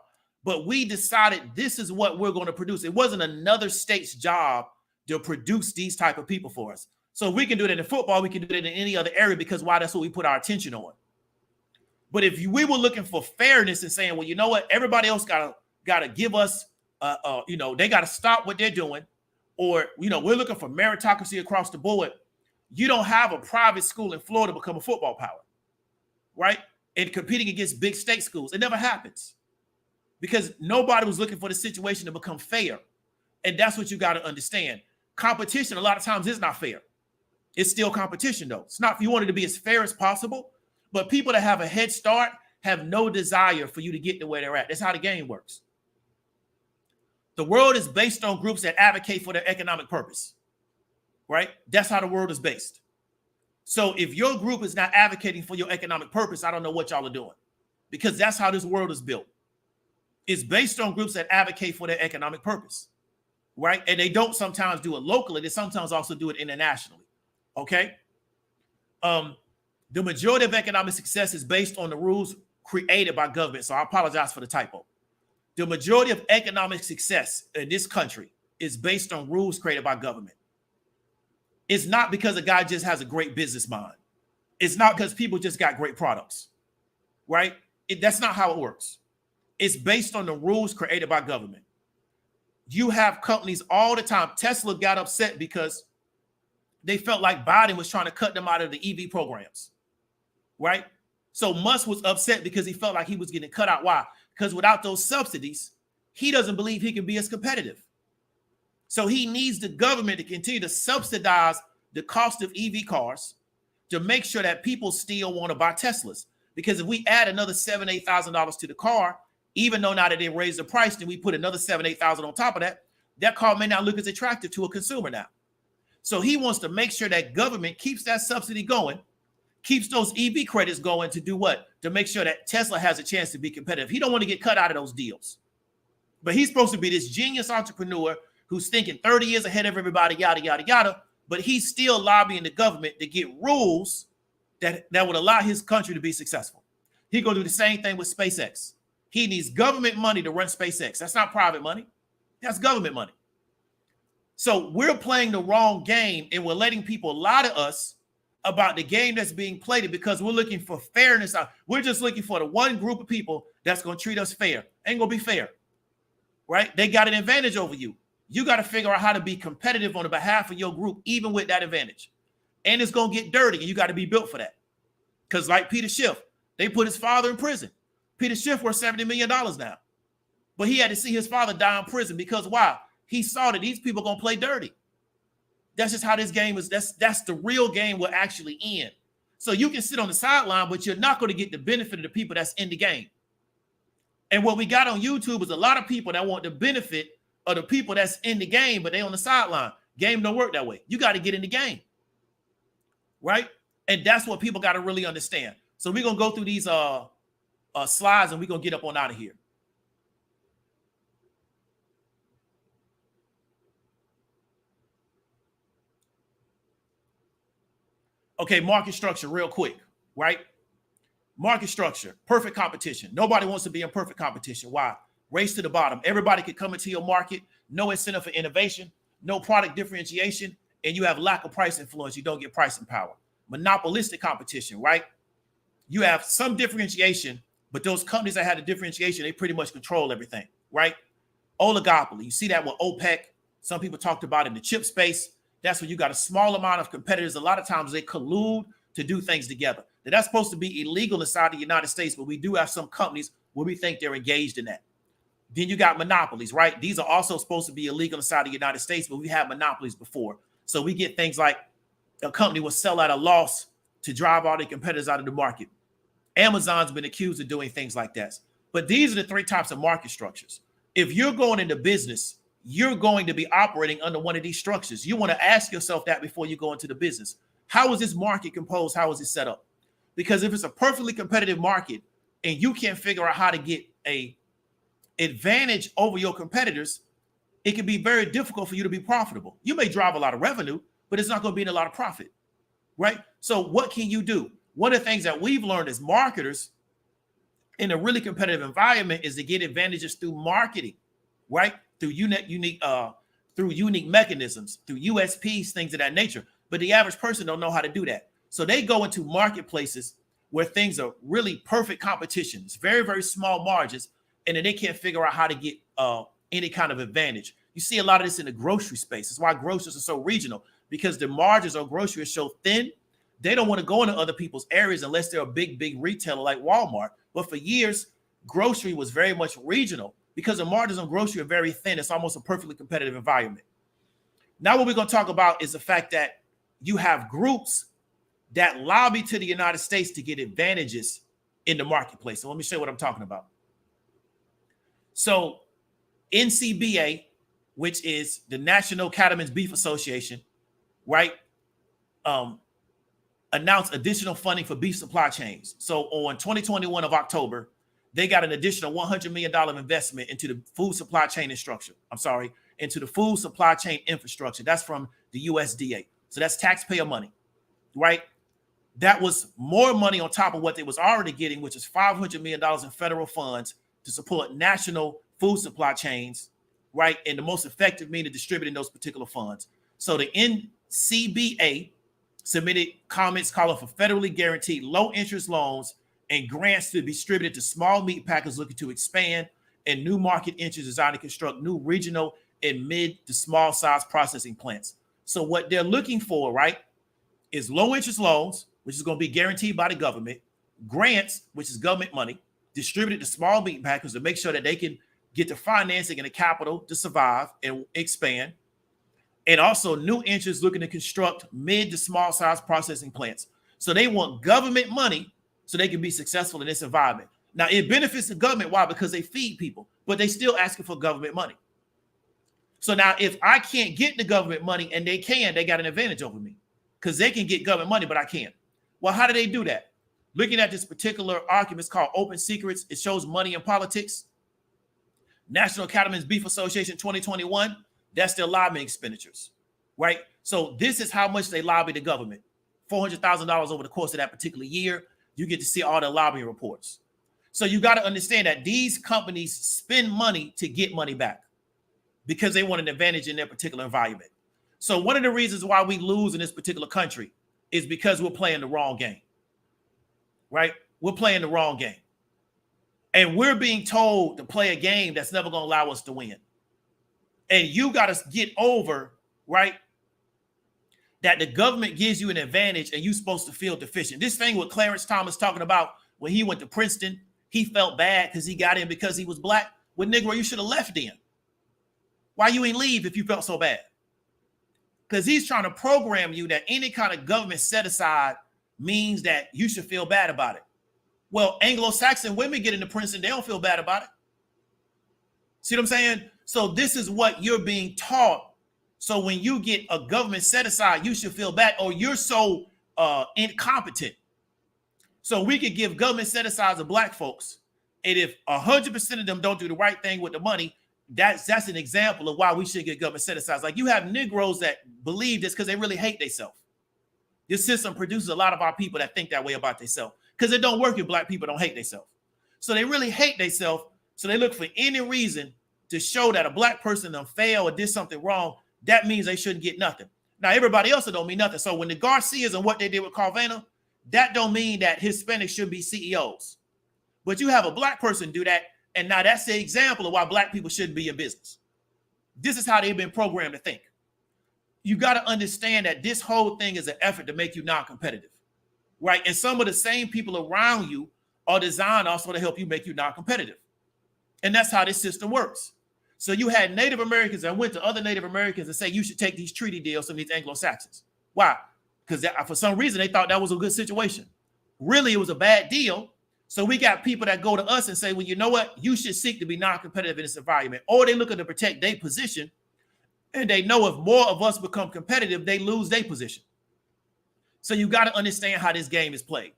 But we decided this is what we're going to produce. It wasn't another state's job to produce these type of people for us. So if we can do that in football, we can do it in any other area, because why? That's what we put our attention on. But if we were looking for fairness and saying, well, you know what, everybody else gotta give us, they gotta stop what they're doing, or we're looking for meritocracy across the board. You don't have a private school in Florida become a football power, right? And competing against big state schools. It never happens, because nobody was looking for the situation to become fair. And that's what you got to understand. Competition a lot of times is not fair. It's still competition though. It's not, you want it to be as fair as possible, but people that have a head start have no desire for you to get to where they're at. That's how the game works. The world is based on groups that advocate for their economic purpose, right? That's how the world is based. So if your group is not advocating for your economic purpose, I don't know what y'all are doing, because that's how this world is built. It's based on groups that advocate for their economic purpose, right? And they don't sometimes do it locally. They sometimes also do it internationally. Okay. The majority of economic success is based on the rules created by government. So I apologize for the typo. The majority of economic success in this country is based on rules created by government. It's not because a guy just has a great business mind. It's not because people just got great products, right? That's not how it works. It's based on the rules created by government. You have companies all the time. Tesla got upset because they felt like Biden was trying to cut them out of the EV programs, right? So Musk was upset because he felt like he was getting cut out. Why? Because without those subsidies, he doesn't believe he can be as competitive. So he needs the government to continue to subsidize the cost of EV cars to make sure that people still want to buy Teslas. Because if we add another $7,000, $8,000 to the car, even though now that they raised the price, then we put another $7,000, $8,000 on top of that, that car may not look as attractive to a consumer now. So he wants to make sure that government keeps that subsidy going, keeps those EV credits going to do what? To make sure that Tesla has a chance to be competitive. He don't want to get cut out of those deals. But he's supposed to be this genius entrepreneur who's thinking 30 years ahead of everybody, yada, yada, yada. But he's still lobbying the government to get rules that would allow his country to be successful. He gonna do the same thing with SpaceX. He needs government money to run SpaceX. That's not private money. That's government money. So we're playing the wrong game, and we're letting people lie to us about the game that's being played because we're looking for fairness. We're just looking for the one group of people that's going to treat us fair. Ain't going to be fair, right? They got an advantage over you. You got to figure out how to be competitive on the behalf of your group, even with that advantage. And it's going to get dirty, and you got to be built for that. Because like Peter Schiff, they put his father in prison. Peter Schiff worth $70 million now. But he had to see his father die in prison because why? He saw that these people are going to play dirty. That's just how this game is. That's the real game will actually end. So you can sit on the sideline, but you're not going to get the benefit of the people that's in the game. And what we got on YouTube is a lot of people that want the benefit of the people that's in the game, but they on the sideline. Game don't work that way. You got to get in the game, right? And that's what people got to really understand. So we're going to go through these slides, and we're going to get up on out of here. Okay, market structure real quick, right? Market structure, perfect competition. Nobody wants to be in perfect competition. Why? Race to the bottom. Everybody can come into your market, no incentive for innovation, no product differentiation, and you have lack of price influence. You don't get pricing power. Monopolistic competition, right? You have some differentiation, but those companies that have the differentiation, they pretty much control everything, right? Oligopoly. You see that with OPEC. Some people talked about in the chip space. That's when you got a small amount of competitors. A lot of times they collude to do things together. Now, that's supposed to be illegal inside the United States, but we do have some companies where we think they're engaged in that. Then you got monopolies, right? These are also supposed to be illegal inside the United States, but we had monopolies before. So we get things like a company will sell at a loss to drive all their competitors out of the market. Amazon's been accused of doing things like that. But these are the three types of market structures. If you're going into business, you're going to be operating under one of these structures. You want to ask yourself that before you go into the business. How is this market composed? How is it set up? Because if it's a perfectly competitive market and you can't figure out how to get a advantage over your competitors, it can be very difficult for you to be profitable. You may drive a lot of revenue, but it's not going to be in a lot of profit, right? So what can you do? One of the things that we've learned as marketers in a really competitive environment is to get advantages through marketing, right? Through unique mechanisms, through USPs, things of that nature. But the average person don't know how to do that. So they go into marketplaces where things are really perfect competitions, very, very small margins, and then they can't figure out how to get any kind of advantage. You see a lot of this in the grocery space. That's why grocers are so regional, because the margins on grocery are so thin. They don't want to go into other people's areas unless they're a big, big retailer like Walmart. But for years, grocery was very much regional because the margins on grocery are very thin. It's almost a perfectly competitive environment. Now what we're going to talk about is the fact that you have groups that lobby to the United States to get advantages in the marketplace. So let me show you what I'm talking about. So NCBA, which is the National Cattlemen's Beef Association, right, announced additional funding for beef supply chains. So on 2021 of October, they got an additional $100 million investment into the food supply chain into the food supply chain infrastructure. That's from the USDA. So that's taxpayer money, right? That was more money on top of what they was already getting, which is $500 million in federal funds to support national food supply chains, right? And the most effective means of distributing those particular funds. So the NCBA submitted comments calling for federally guaranteed low interest loans and grants to be distributed to small meat packers looking to expand and new market entries designed to construct new regional and mid to small size processing plants. So what they're looking for, right, is low interest loans, which is going to be guaranteed by the government, grants, which is government money, distributed to small meat packers to make sure that they can get the financing and the capital to survive and expand, and also new interests looking to construct mid to small size processing plants. So they want government money so they can be successful in this environment. Now, it benefits the government. Why? Because they feed people, but they still asking for government money. So now if I can't get the government money and they got an advantage over me because they can get government money, but I can't. Well, how do they do that? Looking at this particular argument, it's called Open Secrets. It shows money in politics. National Cattlemen's Beef Association 2021, that's their lobbying expenditures, right? So this is how much they lobby the government. $400,000 over the course of that particular year. You get to see all their lobbying reports. So you got to understand that these companies spend money to get money back because they want an advantage in their particular environment. So one of the reasons why we lose in this particular country is because we're playing the wrong game, right? We're playing the wrong game. And we're being told to play a game that's never going to allow us to win. And you got to get over, right, that the government gives you an advantage and you're supposed to feel deficient. This thing with Clarence Thomas talking about when he went to Princeton, he felt bad because he got in because he was black. Well, Negro, you should have left then. Why you ain't leave if you felt so bad? Because he's trying to program you that any kind of government set aside means that you should feel bad about it. Well, Anglo-Saxon women get into Princeton, they don't feel bad about it. See what I'm saying? So this is what you're being taught. So when you get a government set aside, you should feel bad, or you're so incompetent. So we could give government set asides of black folks, and if 100% of them don't do the right thing with the money, that's an example of why we should get government set asides. Like you have Negroes that believe this because they really hate themselves. This system produces a lot of our people that think that way about themselves because it don't work if black people don't hate themselves. So they really hate themselves. So they look for any reason to show that a black person done failed or did something wrong. That means they shouldn't get nothing. Now, everybody else don't mean nothing. So when the Garcias and what they did with Carvana, that don't mean that Hispanics should be CEOs. But you have a black person do that, and now that's the example of why black people shouldn't be in business. This is how they've been programmed to think. You got to understand that this whole thing is an effort to make you non-competitive, right? And some of the same people around you are designed also to help you make you non-competitive. And that's how this system works. So you had Native Americans that went to other Native Americans and say, you should take these treaty deals from these Anglo-Saxons. Why? Because for some reason they thought that was a good situation. Really, it was a bad deal. So we got people that go to us and say, well, you know what? You should seek to be non-competitive in this environment. Or they looking to protect their position. And they know if more of us become competitive, they lose their position. So you got to understand how this game is played.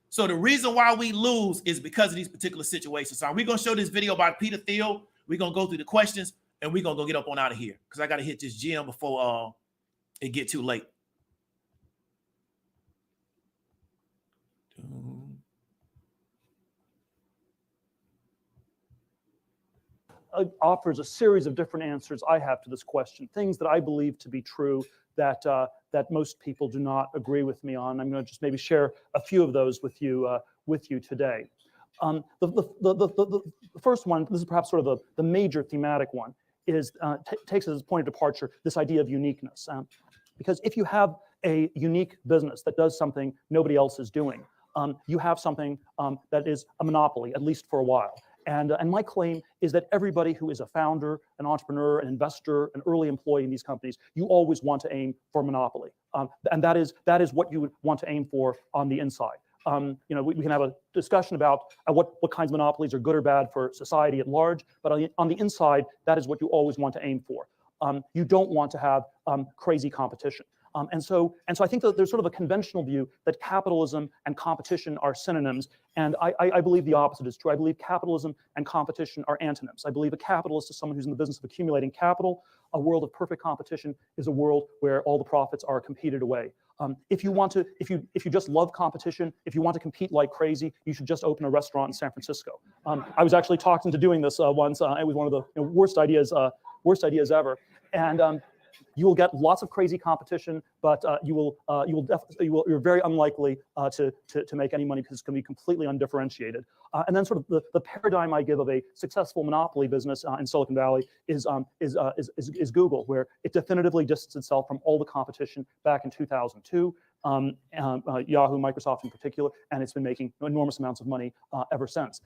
So the reason why we lose is because of these particular situations. So we're going to show this video by Peter Thiel. We're going to go through the questions, and we're going to go get up on out of here because I got to hit this gym before it get too late. Offers a series of different answers I have to this question, things that I believe to be true that most people do not agree with me on. I'm going to just maybe share a few of those with you today. The first one, this is perhaps sort of the major thematic one, is takes as a point of departure this idea of uniqueness. Because if you have a unique business that does something nobody else is doing, you have something that is a monopoly, at least for a while. And my claim is that everybody who is a founder, an entrepreneur, an investor, an early employee in these companies, you always want to aim for monopoly. And that is what you would want to aim for on the inside. We can have a discussion about what kinds of monopolies are good or bad for society at large, but on the inside, that is what you always want to aim for. You don't want to have crazy competition. And so I think that there's sort of a conventional view that capitalism and competition are synonyms, and I believe the opposite is true. I believe capitalism and competition are antonyms. I believe a capitalist is someone who's in the business of accumulating capital. A world of perfect competition is a world where all the profits are competed away. If you just love competition, if you want to compete like crazy, you should just open a restaurant in San Francisco. I was actually talked into doing this once. It was one of the worst ideas ever, and you will get lots of crazy competition, but you're very unlikely to make any money because it's going to be completely undifferentiated. And then sort of the paradigm I give of a successful monopoly business in Silicon Valley is Google, where it definitively distanced itself from all the competition back in 2002, Yahoo, Microsoft in particular, and it's been making enormous amounts of money ever since.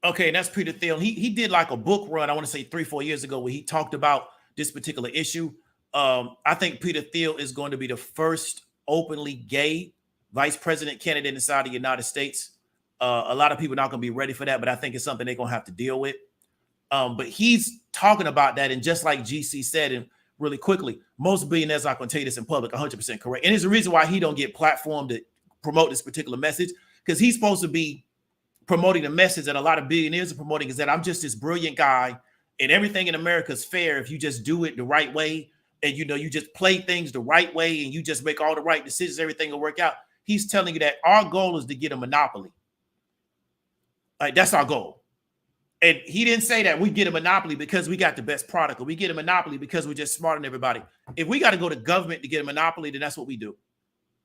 Okay, and that's Peter Thiel. He did like a book run, I want to say 3-4 years ago, where he talked about this particular issue. I think Peter Thiel is going to be the first openly gay vice president candidate inside the United States. A lot of people are not going to be ready for that, but I think it's something they're going to have to deal with. But he's talking about that, and just like GC said, and really quickly, most billionaires are going to tell you this in public, 100% correct. And it's the reason why he don't get platformed to promote this particular message, because he's supposed to be promoting the message that a lot of billionaires are promoting, is that I'm just this brilliant guy and everything in America is fair if you just do it the right way. And, you just play things the right way and you just make all the right decisions, everything will work out. he's telling you that our goal is to get a monopoly. Like, that's our goal. And he didn't say that we get a monopoly because we got the best product, or we get a monopoly because we're just smarter than everybody. If we got to go to government to get a monopoly, then that's what we do,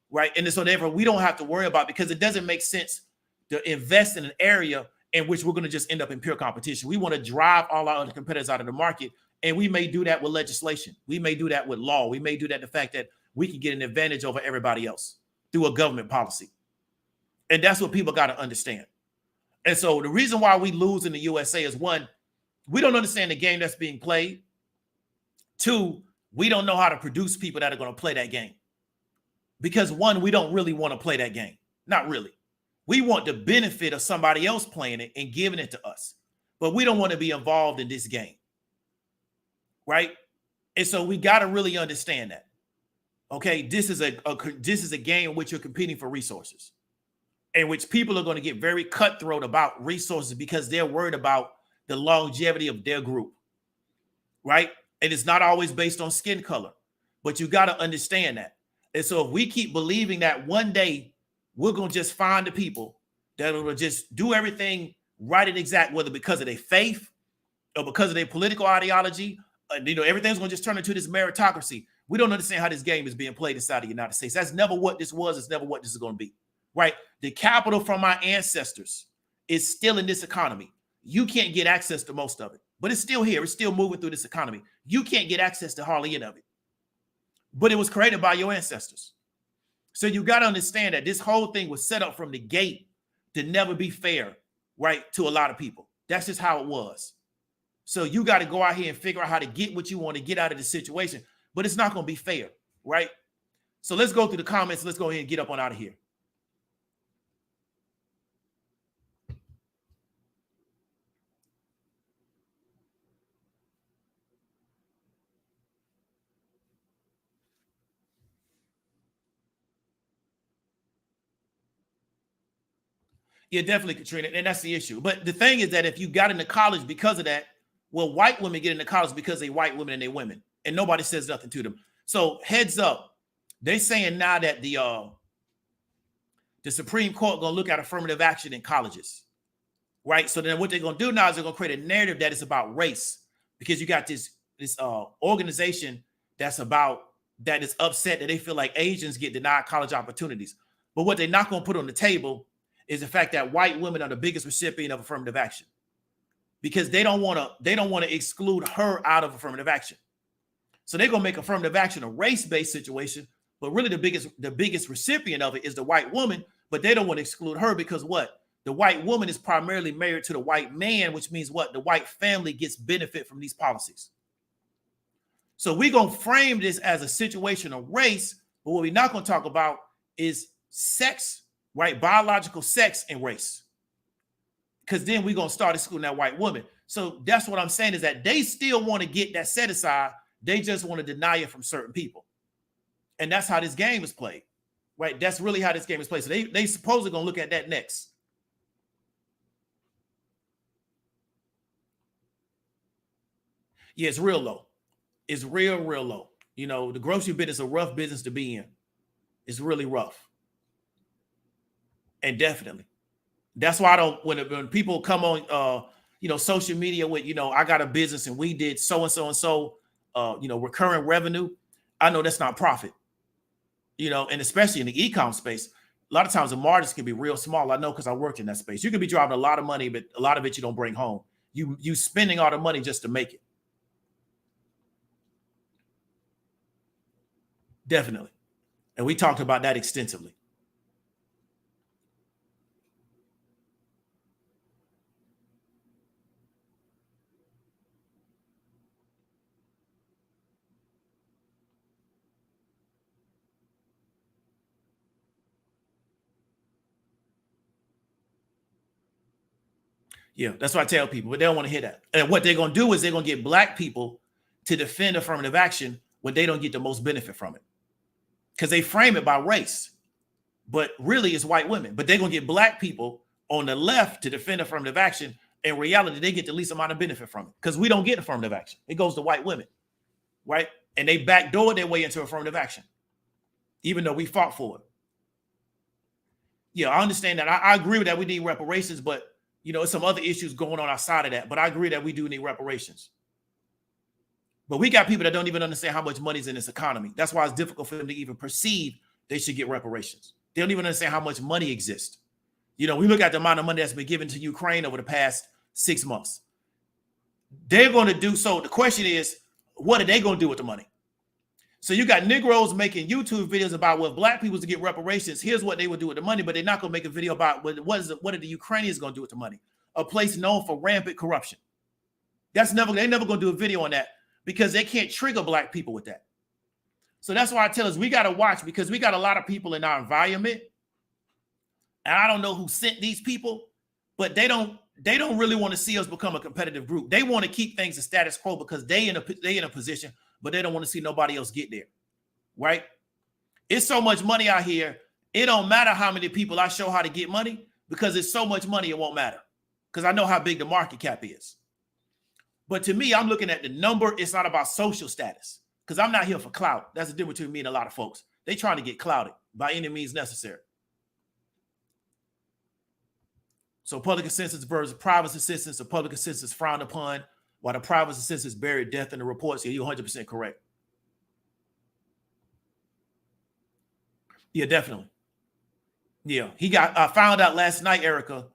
right? And so therefore, we don't have to worry about, because it doesn't make sense to invest in an area in which we're going to just end up in pure competition. We want to drive all our other competitors out of the market, and we may do that with legislation. We may do that with law. We may do that the fact that we can get an advantage over everybody else through a government policy. And that's what people got to understand. And so the reason why we lose in the USA is, one, we don't understand the game that's being played. Two, we don't know how to produce people that are going to play that game. Because one, we don't really want to play that game. Not really. We want the benefit of somebody else playing it and giving it to us. But we don't want to be involved in this game. Right? And so we got to really understand that. Okay, this is a game in which you're competing for resources, in which people are going to get very cutthroat about resources because they're worried about the longevity of their group, right? And it's not always based on skin color, but you got to understand that. And so if we keep believing that one day we're going to just find the people that will just do everything right and exact, whether because of their faith or because of their political ideology, everything's going to just turn into this meritocracy. We don't understand how this game is being played inside the United States. That's never what this was. It's never what this is going to be. Right? The capital from our ancestors is still in this economy. You can't get access to most of it, but it's still here. It's still moving through this economy. You can't get access to hardly any of it, but it was created by your ancestors. So you got to understand that this whole thing was set up from the gate to never be fair, right, to a lot of people. That's just how it was. So you got to go out here and figure out how to get what you want to get out of the situation, but it's not going to be fair, right? So let's go through the comments. Let's go ahead and get up on out of here. Yeah, definitely, Katrina. And that's the issue. But the thing is that if you got into college because of that, well, white women get into college because they white women and they women, and nobody says nothing to them. So heads up, they're saying now that the Supreme Court going to look at affirmative action in colleges, right? So then what they're going to do now is they're going to create a narrative that is about race, because you got this organization that is upset that they feel like Asians get denied college opportunities. But what they're not going to put on the table is the fact that white women are the biggest recipient of affirmative action, because they don't want to exclude her out of affirmative action. So they're going to make affirmative action a race-based situation, but really the biggest recipient of it is the white woman, but they don't want to exclude her because what? The white woman is primarily married to the white man, which means what? The white family gets benefit from these policies. So we're going to frame this as a situation of race, but what we're not going to talk about is sex, right? Biological sex and race. Because then we're going to start excluding that white woman. So that's what I'm saying, is that they still want to get that set aside. They just want to deny it from certain people. And that's how this game is played, right? That's really how this game is played. So they supposedly going to look at that next. Yeah, it's real low. It's real low. The grocery business is a rough business to be in. It's really rough. And definitely. That's why I don't, when people come on, social media with, I got a business and we did so-and-so and so, recurring revenue. I know that's not profit, and especially in the e-com space, a lot of times the margins can be real small. I know, because I worked in that space. You can be driving a lot of money, but a lot of it you don't bring home. You spending all the money just to make it. Definitely. And we talked about that extensively. Yeah, that's what I tell people, but they don't want to hear that. And what they're going to do is they're going to get black people to defend affirmative action when they don't get the most benefit from it, because they frame it by race, but really it's white women. But they're going to get black people on the left to defend affirmative action. In reality, they get the least amount of benefit from it, because we don't get affirmative action. It goes to white women, right? And they backdoor their way into affirmative action, even though we fought for it. Yeah, I understand that. I agree with that. We need reparations, but it's some other issues going on outside of that. But I agree that we do need reparations. But we got people that don't even understand how much money is in this economy. That's why it's difficult for them to even perceive they should get reparations. They don't even understand how much money exists. We look at the amount of money that's been given to Ukraine over the past 6 months. They're going to do so. The question is, what are they going to do with the money? So you got Negroes making YouTube videos about what black people to get reparations. Here's what they would do with the money, but they're not going to make a video about what are the Ukrainians going to do with the money? A place known for rampant corruption. They're never going to do a video on that because they can't trigger black people with that. So that's why I tell us we got to watch, because we got a lot of people in our environment, and I don't know who sent these people, but they don't really want to see us become a competitive group. They want to keep things the status quo because they in a position, but they don't want to see nobody else get there, right? It's so much money out here. It don't matter how many people I show how to get money, because it's so much money, it won't matter, because I know how big the market cap is. But to me, I'm looking at the number. It's not about social status, because I'm not here for clout. That's the difference between me and a lot of folks. They trying to get clouted by any means necessary. So public assistance versus private assistance. The public assistance frowned upon, while the private assistance buried death in the reports. Yeah, you're 100% correct. Yeah, definitely. Yeah, I found out last night, Erica,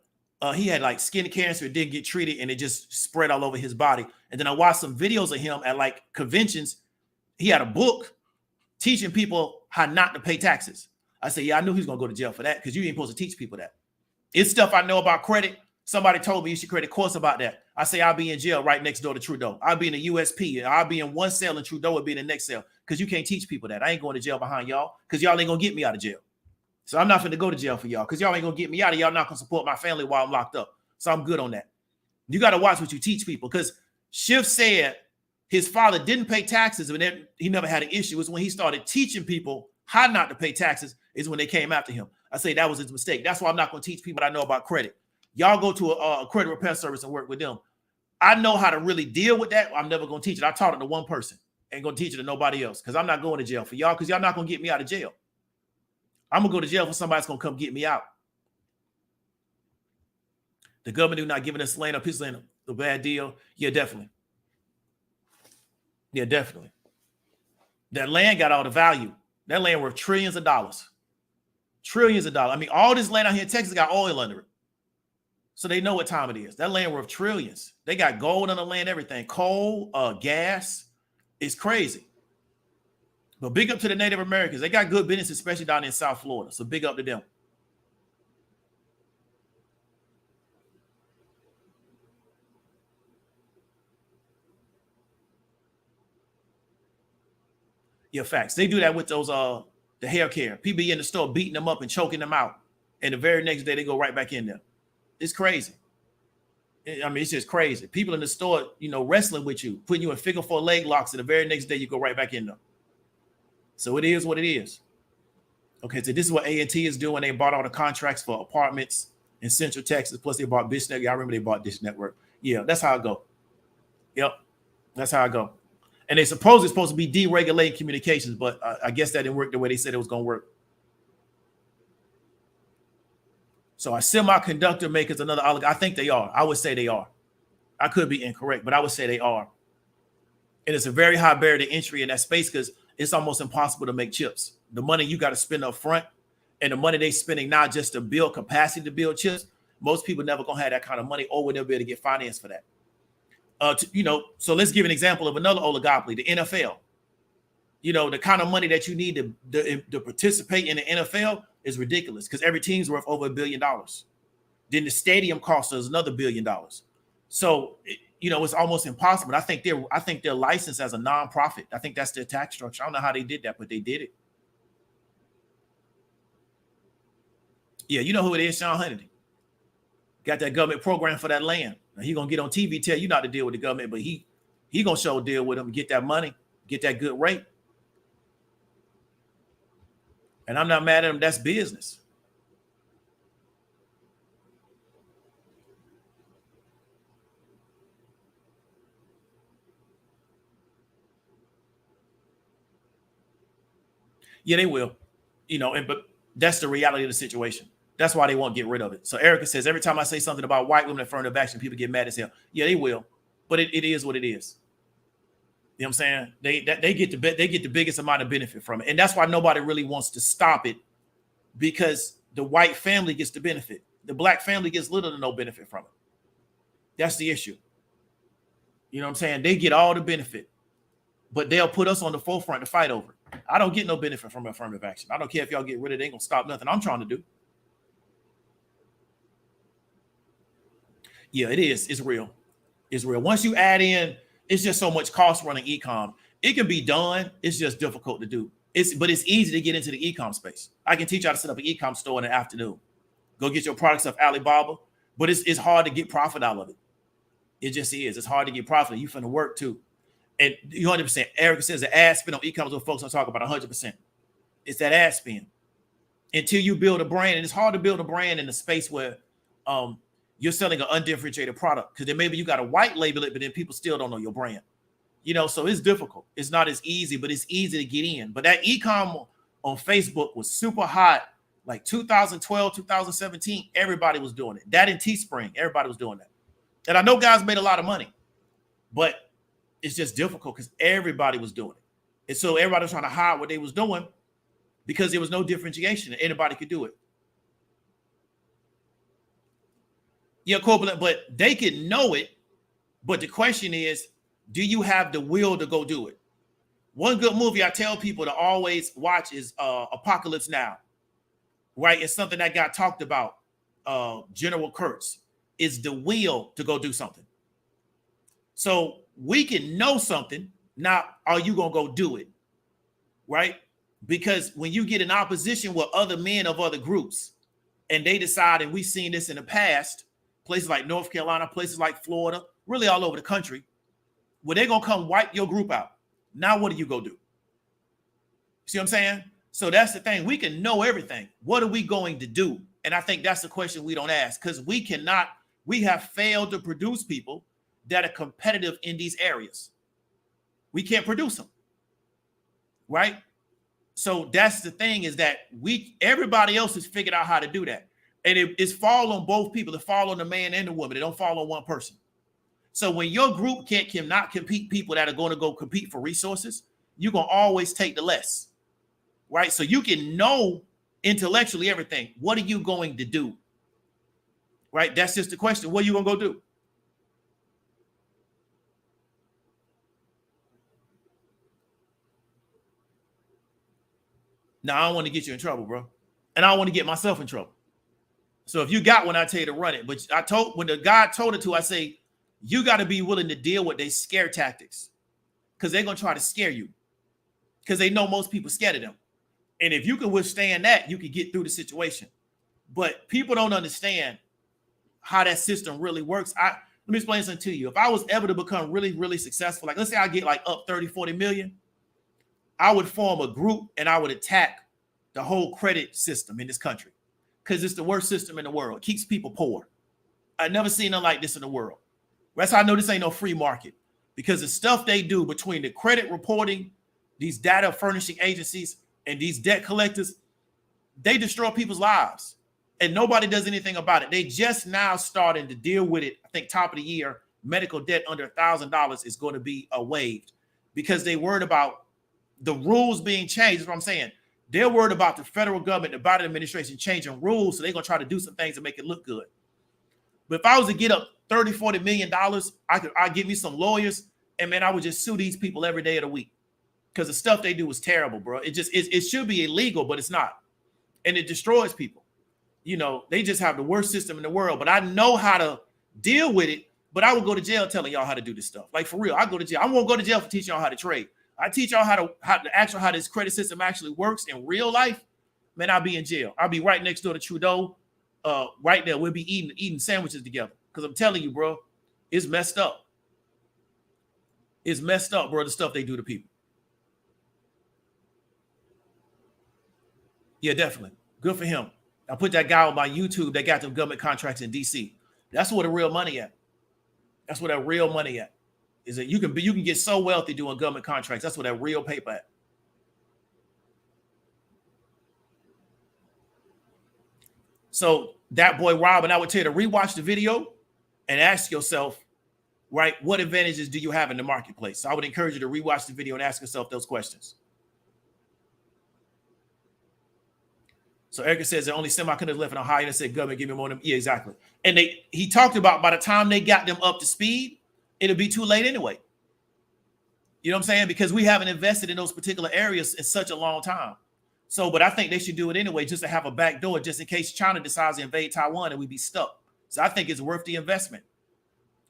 he had like skin cancer, didn't get treated, and it just spread all over his body. And then I watched some videos of him at like conventions. He had a book teaching people how not to pay taxes. I said, yeah, I knew he was going to go to jail for that, because you ain't supposed to teach people that. It's stuff I know about credit. Somebody told me you should create a course about that. I say I'll be in jail right next door to Trudeau. I'll be in the USP. I'll be in one cell and Trudeau will be in the next cell, because you can't teach people that. I ain't going to jail behind y'all, because y'all ain't going to get me out of jail. So I'm not going to go to jail for y'all, because y'all ain't going to get me out of y'all not going to support my family while I'm locked up. So I'm good on that. You got to watch what you teach people, because Schiff said his father didn't pay taxes, and he never had an issue. It's when he started teaching people how not to pay taxes is when they came after him. I say that was his mistake. That's why I'm not going to teach people what I know about credit. Y'all go to a credit repair service and work with them. I know how to really deal with that. I'm never going to teach it. I taught it to one person. Ain't going to teach it to nobody else, because I'm not going to jail for y'all, because y'all not going to get me out of jail. I'm going to go to jail for somebody that's going to come get me out. The government do not giving us land up his land a bad deal. Yeah, definitely. Yeah, definitely. That land got all the value. That land worth trillions of dollars. Trillions of dollars. I mean, all this land out here in Texas got oil under it. So they know what time it is. That land worth trillions. They got gold on the land, everything. Coal, gas. It's crazy. But big up to the Native Americans. They got good business, especially down in South Florida. So big up to them. Yeah, facts. They do that with those the hair care. People be in the store beating them up and choking them out. And the very next day they go right back in there. It's crazy. I mean, it's just crazy. People in the store, wrestling with you, putting you in figure four leg locks, and the very next day you go right back in there. So it is what it is. Okay, so this is what A&T is doing. They bought all the contracts for apartments in Central Texas. Plus they bought Dish Network. I remember they bought Dish Network. Yeah, that's how I go. Yep, that's how I go. And it's supposed to be deregulating communications, but I guess that didn't work the way they said it was going to work. So a semiconductor makers, another oligarch. I think they are. I would say they are. I could be incorrect, but I would say they are. And it's a very high barrier to entry in that space, because it's almost impossible to make chips. The money you got to spend up front, and the money they're spending now just to build capacity to build chips, most people never going to have that kind of money, or will never be able to get finance for that. So let's give an example of another oligopoly, the NFL. The kind of money that you need to participate in the NFL is ridiculous, because every team's worth over $1 billion. Then the stadium costs us another $1 billion. So, it's almost impossible. I think they're licensed as a nonprofit. I think that's their tax structure. I don't know how they did that, but they did it. Yeah, you know who it is, Sean Hannity. Got that government program for that land. Now, he gonna get on TV, tell you not to deal with the government, but he gonna show deal with them, get that money, get that good rate. And I'm not mad at him. That's business. Yeah, they will. But that's the reality of the situation. That's why they won't get rid of it. So Erica says, every time I say something about white women affirmative action, people get mad as hell. Yeah, they will. But it is what it is. You know what I'm saying? They get the biggest amount of benefit from it. And that's why nobody really wants to stop it, because the white family gets the benefit. The black family gets little to no benefit from it. That's the issue. You know what I'm saying? They get all the benefit, but they'll put us on the forefront to fight over it. I don't get no benefit from affirmative action. I don't care if y'all get rid of it. It ain't gonna stop nothing I'm trying to do. Yeah, it is. It's real. It's real. Once you add in, it's just so much cost running e-com. It can be done. It's just difficult to do. But it's easy to get into the e-com space. I can teach you how to set up an e-com store in the afternoon. Go get your products off Alibaba, but it's hard to get profit out of it. It just is. It's hard to get profit. You finna work too. And you 100%. Erica says the ad spend on e-commerce, what folks are talking about 100%. It's that ad spend. Until you build a brand, and it's hard to build a brand in a space where you're selling an undifferentiated product, because then maybe you got to white label it, but then people still don't know your brand. You know, so it's difficult. It's not as easy, but it's easy to get in. But that e-com on Facebook was super hot, like 2012, 2017. Everybody was doing it. That in Teespring, everybody was doing that. And I know guys made a lot of money, but it's just difficult because everybody was doing it. And so everybody was trying to hide what they was doing because there was no differentiation and anybody could do it. Yeah, corporate, but they can know it. But the question is, do you have the will to go do it? One good movie I tell people to always watch is Apocalypse Now, right? It's something that got talked about, General Kurtz. Is the will to go do something. So we can know something. Now, are you going to go do it? Right? Because when you get in opposition with other men of other groups and they decide, and we've seen this in the past, places like North Carolina, places like Florida, really all over the country, where they're going to come wipe your group out. Now, what do you go do? See what I'm saying? So that's the thing. We can know everything. What are we going to do? And I think that's the question we don't ask, because we have failed to produce people that are competitive in these areas. We can't produce them, right? So that's the thing, is that everybody else has figured out how to do that. And it's fall on both people. It fall on the man and the woman. It don't fall on one person. So when your group cannot compete people that are going to go compete for resources, you're going to always take the less, right? So you can know intellectually everything. What are you going to do? Right? That's just the question. What are you going to go do? Now, I don't want to get you in trouble, bro. And I don't want to get myself in trouble. So if you got one, I tell you to run it. But when the guy told it to, I say, you got to be willing to deal with their scare tactics, because they're going to try to scare you because they know most people scared of them. And if you can withstand that, you can get through the situation. But people don't understand how that system really works. Let me explain something to you. If I was ever to become really, really successful, like let's say I get like up 30, 40 million, I would form a group and I would attack the whole credit system in this country, because it's the worst system in the world. It keeps people poor. I've never seen nothing like this in the world. That's how I know this ain't no free market, because the stuff they do between the credit reporting, these data furnishing agencies, and these debt collectors, they destroy people's lives. And nobody does anything about it. They just now starting to deal with it. I think top of the year, medical debt under $1,000 is going to be waived, because they worried about the rules being changed. That's what I'm saying. They're worried about the federal government, the Biden administration changing rules. So they're going to try to do some things to make it look good. But if I was to get up $30, $40 million, I'd give me some lawyers, and man, I would just sue these people every day of the week, because the stuff they do is terrible, bro. It should be illegal, but it's not. And it destroys people. You know, they just have the worst system in the world, but I know how to deal with it. But I would go to jail telling y'all how to do this stuff. Like, for real, I go to jail. I won't go to jail for teaching y'all how to trade. I teach y'all how this credit system actually works in real life. Man, I'll be in jail. I'll be right next door to Trudeau. Right there, we'll be eating sandwiches together. Because I'm telling you, bro, it's messed up. It's messed up, bro, the stuff they do to people. Yeah, definitely. Good for him. I put that guy on my YouTube that got them government contracts in DC. That's where the real money at. That's where that real money at. Is that you can get so wealthy doing government contracts. That's where that real paper at. So that boy Robin, I would tell you to rewatch the video and ask yourself, right, what advantages do you have in the marketplace? So I would encourage you to rewatch the video and ask yourself those questions. So Erica says the only semiconductors left in Ohio, and said government give me more than, yeah, exactly. And he talked about by the time they got them up to speed, it'll be too late anyway. You know what I'm saying? Because we haven't invested in those particular areas in such a long time. So, but I think they should do it anyway, just to have a back door, just in case China decides to invade Taiwan and we be stuck. So I think it's worth the investment.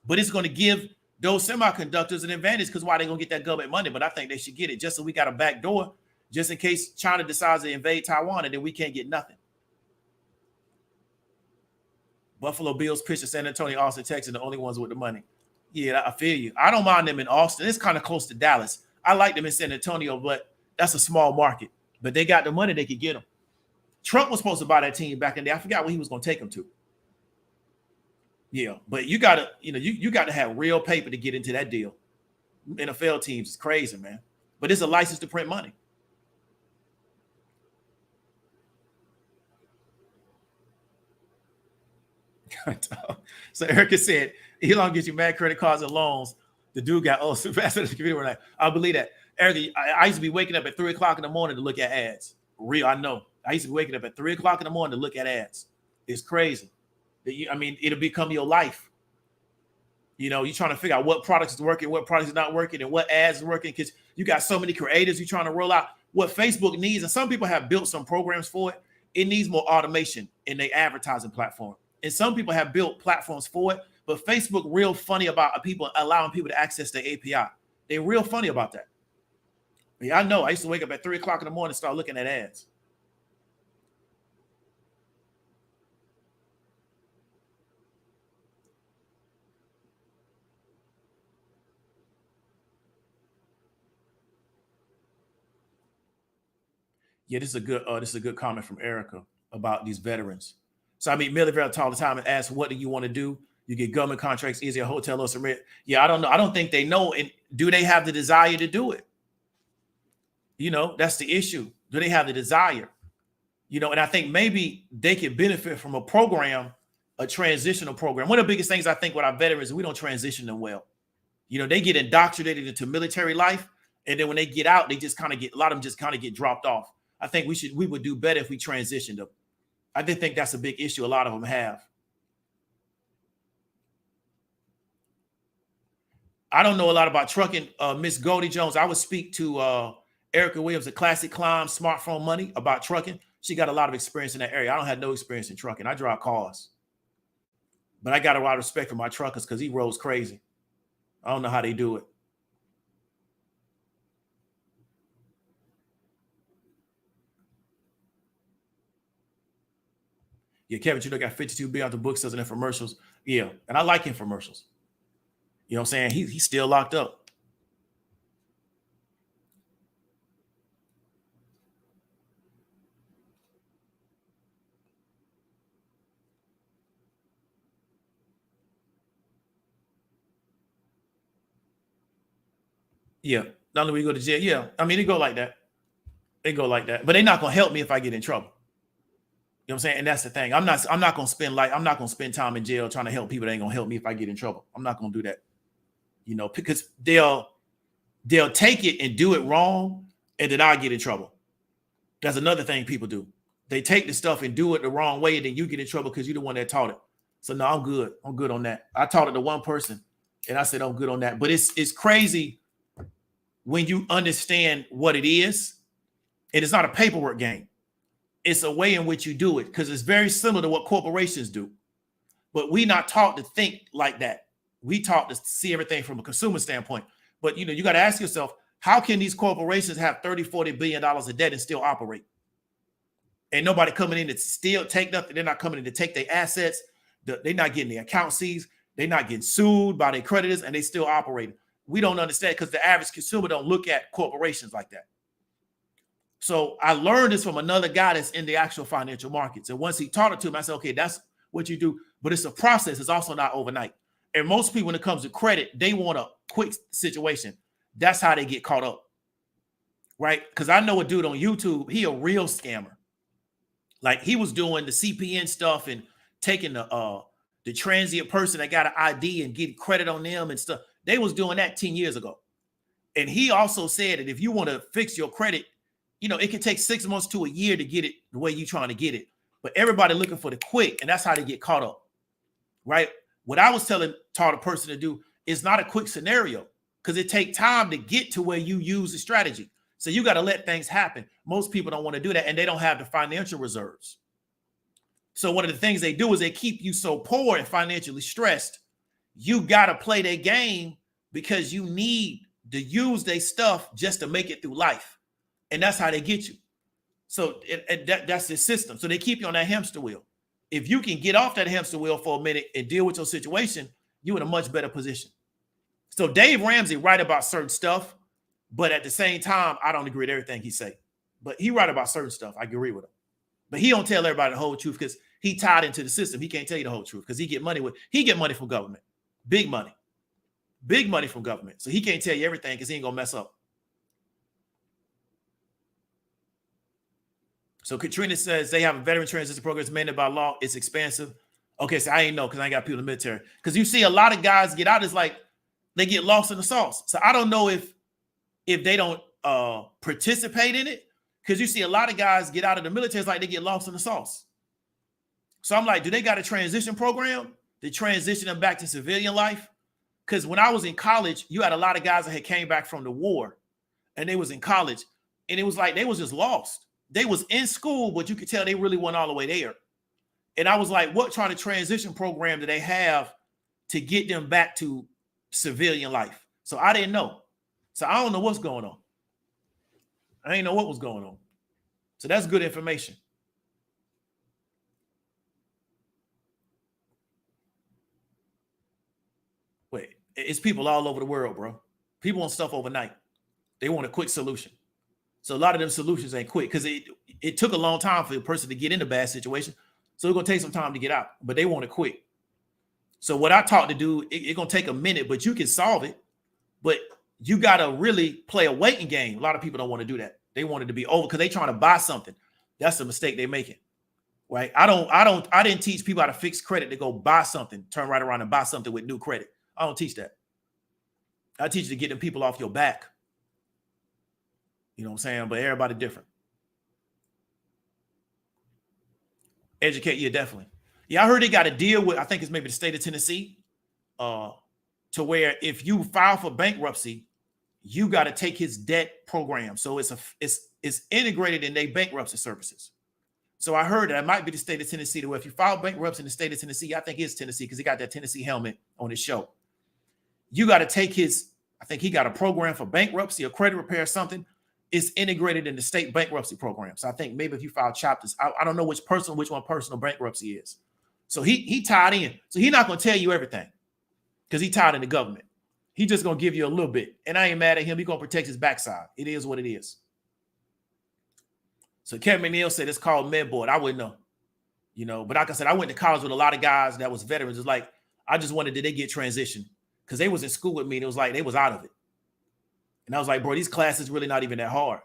But it's going to give those semiconductors an advantage, because why? They're going to get that government money. But I think they should get it just so we got a back door, just in case China decides to invade Taiwan and then we can't get nothing. Buffalo Bills pitch to San Antonio, Austin, Texas, the only ones with the money. Yeah, I feel you. I don't mind them in Austin. It's kind of close to Dallas. I like them in San Antonio, but that's a small market. But they got the money, they could get them. Trump was supposed to buy that team back in the day. I forgot where he was going to take them to. Yeah, but you gotta, you got to have real paper to get into that deal. NFL teams is crazy, man. But it's a license to print money. So Erica said, Elon gets you mad credit cards and loans. The dude got so fast at the computer. Like, I believe that. Erica, I used to be waking up at 3 o'clock in the morning to look at ads. Real, I know. I used to be waking up at 3 o'clock in the morning to look at ads. It's crazy. It'll become your life. You're trying to figure out what products is working, what products is not working, and what ads is working, because you got so many creators you're trying to roll out. What Facebook needs, and some people have built some programs for it, it needs more automation in their advertising platform. And some people have built platforms for it, but Facebook real funny about people allowing people to access their API. They're real funny about that. Yeah, I know. I used to wake up at 3 o'clock in the morning and start looking at ads. Yeah, this is a good comment from Erica about these veterans. So I meet military all the time and ask, what do you want to do? You get government contracts, easier hotel or some rent. Yeah, I don't know. I don't think they know. And do they have the desire to do it? That's the issue. Do they have the desire? And I think maybe they could benefit from a program, a transitional program. One of the biggest things I think with our veterans is we don't transition them well. They get indoctrinated into military life, and then when they get out, they just kind of a lot of them just kind of get dropped off. I think we would do better if we transitioned them. I did think that's a big issue a lot of them have. I don't know a lot about trucking. Miss Goldie Jones, I would speak to Erica Williams, a Classic Climb, Smartphone Money, about trucking. She got a lot of experience in that area. I don't have no experience in trucking. I drive cars. But I got a lot of respect for my truckers because he rolls crazy. I don't know how they do it. Yeah, Kevin, you got 52 billion out the book sales and infomercials. Yeah, and I like infomercials. You know what I'm saying? He's still locked up. Yeah, not only we go to jail. Yeah, it go like that. They go like that, but they're not gonna help me if I get in trouble. You know what I'm saying? And that's the thing. I'm not gonna spend time in jail trying to help people that ain't gonna help me if I get in trouble. I'm not gonna do that. Because they'll take it and do it wrong, and then I'll get in trouble. That's another thing people do. They take the stuff and do it the wrong way, and then you get in trouble because you're the one that taught it. So no, I'm good. I'm good on that. I taught it to one person, and I said I'm good on that. But it's crazy when you understand what it is, and it's not a paperwork game. It's a way in which you do it, because it's very similar to what corporations do. But we're not taught to think like that. We taught to see everything from a consumer standpoint. But you got to ask yourself, how can these corporations have $30-40 billion of debt and still operate? And nobody coming in to still take nothing. They're not coming in to take their assets. They're not getting their account seized. They're not getting sued by their creditors, and they still operating. We don't understand, because the average consumer don't look at corporations like that. So I learned this from another guy that's in the actual financial markets. And once he taught it to me, I said, okay, that's what you do. But it's a process. It's also not overnight. And most people, when it comes to credit, they want a quick situation. That's how they get caught up, right? Because I know a dude on YouTube, he a real scammer. Like he was doing the CPN stuff and taking the transient person that got an ID and getting credit on them and stuff. They was doing that 10 years ago. And he also said that if you want to fix your credit, you know, it can take 6 months to a year to get it the way you're trying to get it. But everybody looking for the quick, and that's how they get caught up, right? What I was taught a person to do is not a quick scenario, because it takes time to get to where you use the strategy. So you got to let things happen. Most people don't want to do that, and they don't have the financial reserves. So one of the things they do is they keep you so poor and financially stressed. You got to play their game because you need to use their stuff just to make it through life. And that's how they get you. So that's the system. So they keep you on that hamster wheel. If you can get off that hamster wheel for a minute and deal with your situation, you're in a much better position. So Dave Ramsey right about certain stuff, but at the same time, I don't agree with everything he say. But he right about certain stuff. I agree with him. But he don't tell everybody the whole truth because he tied into the system. He can't tell you the whole truth because he get money from government. Big money from government. So he can't tell you everything because he ain't gonna mess up. So Katrina says they have a veteran transition program that's mandated by law. It's expensive. Okay, so I ain't know because I ain't got people in the military. Because you see a lot of guys get out, it's like they get lost in the sauce. So I don't know if they don't participate in it, because you see a lot of guys get out of the military, it's like they get lost in the sauce. So I'm like, do they got a transition program to transition them back to civilian life? Because when I was in college, you had a lot of guys that had came back from the war and they was in college, and it was like they was just lost. They was in school, but you could tell they really weren't all the way there. And I was like, what kind of transition program do they have to get them back to civilian life? So I didn't know. So I don't know what's going on. I didn't know what was going on. So that's good information. Wait, it's people all over the world, bro. People want stuff overnight. They want a quick solution. So a lot of them solutions ain't quick because it took a long time for a person to get in a bad situation. So it's going to take some time to get out, but they want it quick. So what I taught to do, it's going to take a minute, but you can solve it. But you got to really play a waiting game. A lot of people don't want to do that. They want it to be over because they trying to buy something. That's the mistake they're making, right? I didn't teach people how to fix credit to go buy something, turn right around and buy something with new credit. I don't teach that. I teach you to get them people off your back. You know what I'm saying? But everybody different. Educate you, definitely. Yeah, I heard they got a deal with, I think it's maybe the state of Tennessee, to where if you file for bankruptcy, you got to take his debt program. So it's integrated in their bankruptcy services. So I heard that it might be the state of Tennessee, to where if you file bankruptcy in the state of Tennessee, I think it's Tennessee because he got that Tennessee helmet on his show. You got to take his, I think he got a program for bankruptcy or credit repair or something. It's integrated in the state bankruptcy program. So I think maybe if you file chapters, I don't know which one personal bankruptcy is. So he tied in. So he's not going to tell you everything because he tied in the government. He just going to give you a little bit. And I ain't mad at him. He's going to protect his backside. It is what it is. So Kevin McNeil said it's called MedBoard. I wouldn't know. You know, but like I said, I went to college with a lot of guys that was veterans. It's like, I just wondered, did they get transitioned? Because they was in school with me and it was like they was out of it. And I was like, bro, these classes really not even that hard.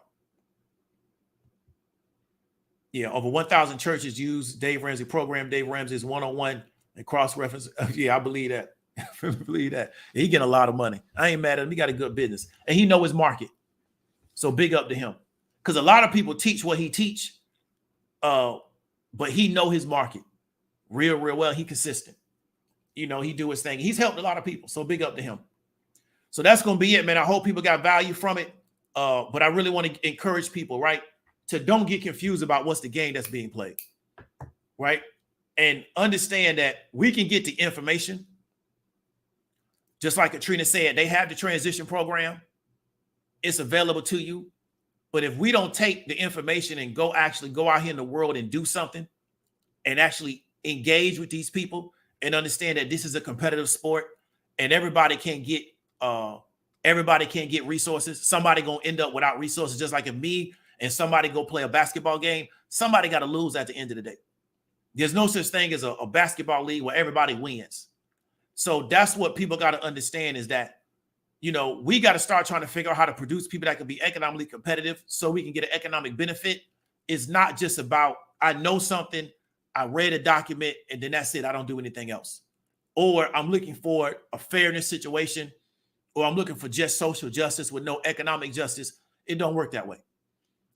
Yeah, over 1,000 churches use Dave Ramsey program. Dave Ramsey's one-on-one and cross-reference. Yeah, I believe that. I believe that. He getting a lot of money. I ain't mad at him. He got a good business. And he know his market. So big up to him. Because a lot of people teach what he teach, but he know his market real well. He consistent. You know, he do his thing. He's helped a lot of people. So big up to him. So that's going to be it, man. I hope people got value from it. But I really want to encourage people, right, to don't get confused about what's the game that's being played, right? And understand that we can get the information. Just like Katrina said, they have the transition program. It's available to you. But if we don't take the information and go out here in the world and do something and actually engage with these people and understand that this is a competitive sport and everybody can't get resources. Somebody gonna end up without resources, just like if me and somebody go play a basketball game, somebody got to lose at the end of the day. There's no such thing as a basketball league where everybody wins. So that's what people got to understand is that, you know, we got to start trying to figure out how to produce people that can be economically competitive so we can get an economic benefit. It's not just about I know something, I read a document, and then that's it. I don't do anything else. Or I'm looking for a fairness situation, or I'm looking for just social justice with no economic justice. It don't work that way.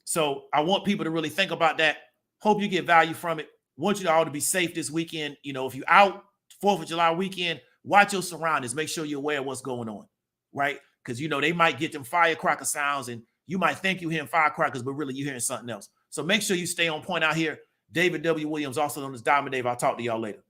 So I want people to really think about that. Hope you get value from it. Want you all to be safe this weekend. You know, if you're out 4th of July weekend, watch your surroundings. Make sure you're aware of what's going on, right? Because, you know, they might get them firecracker sounds and you might think you're hearing firecrackers, but really you're hearing something else. So make sure you stay on point out here. David W. Williams, also known as Diamond Dave. I'll talk to y'all later.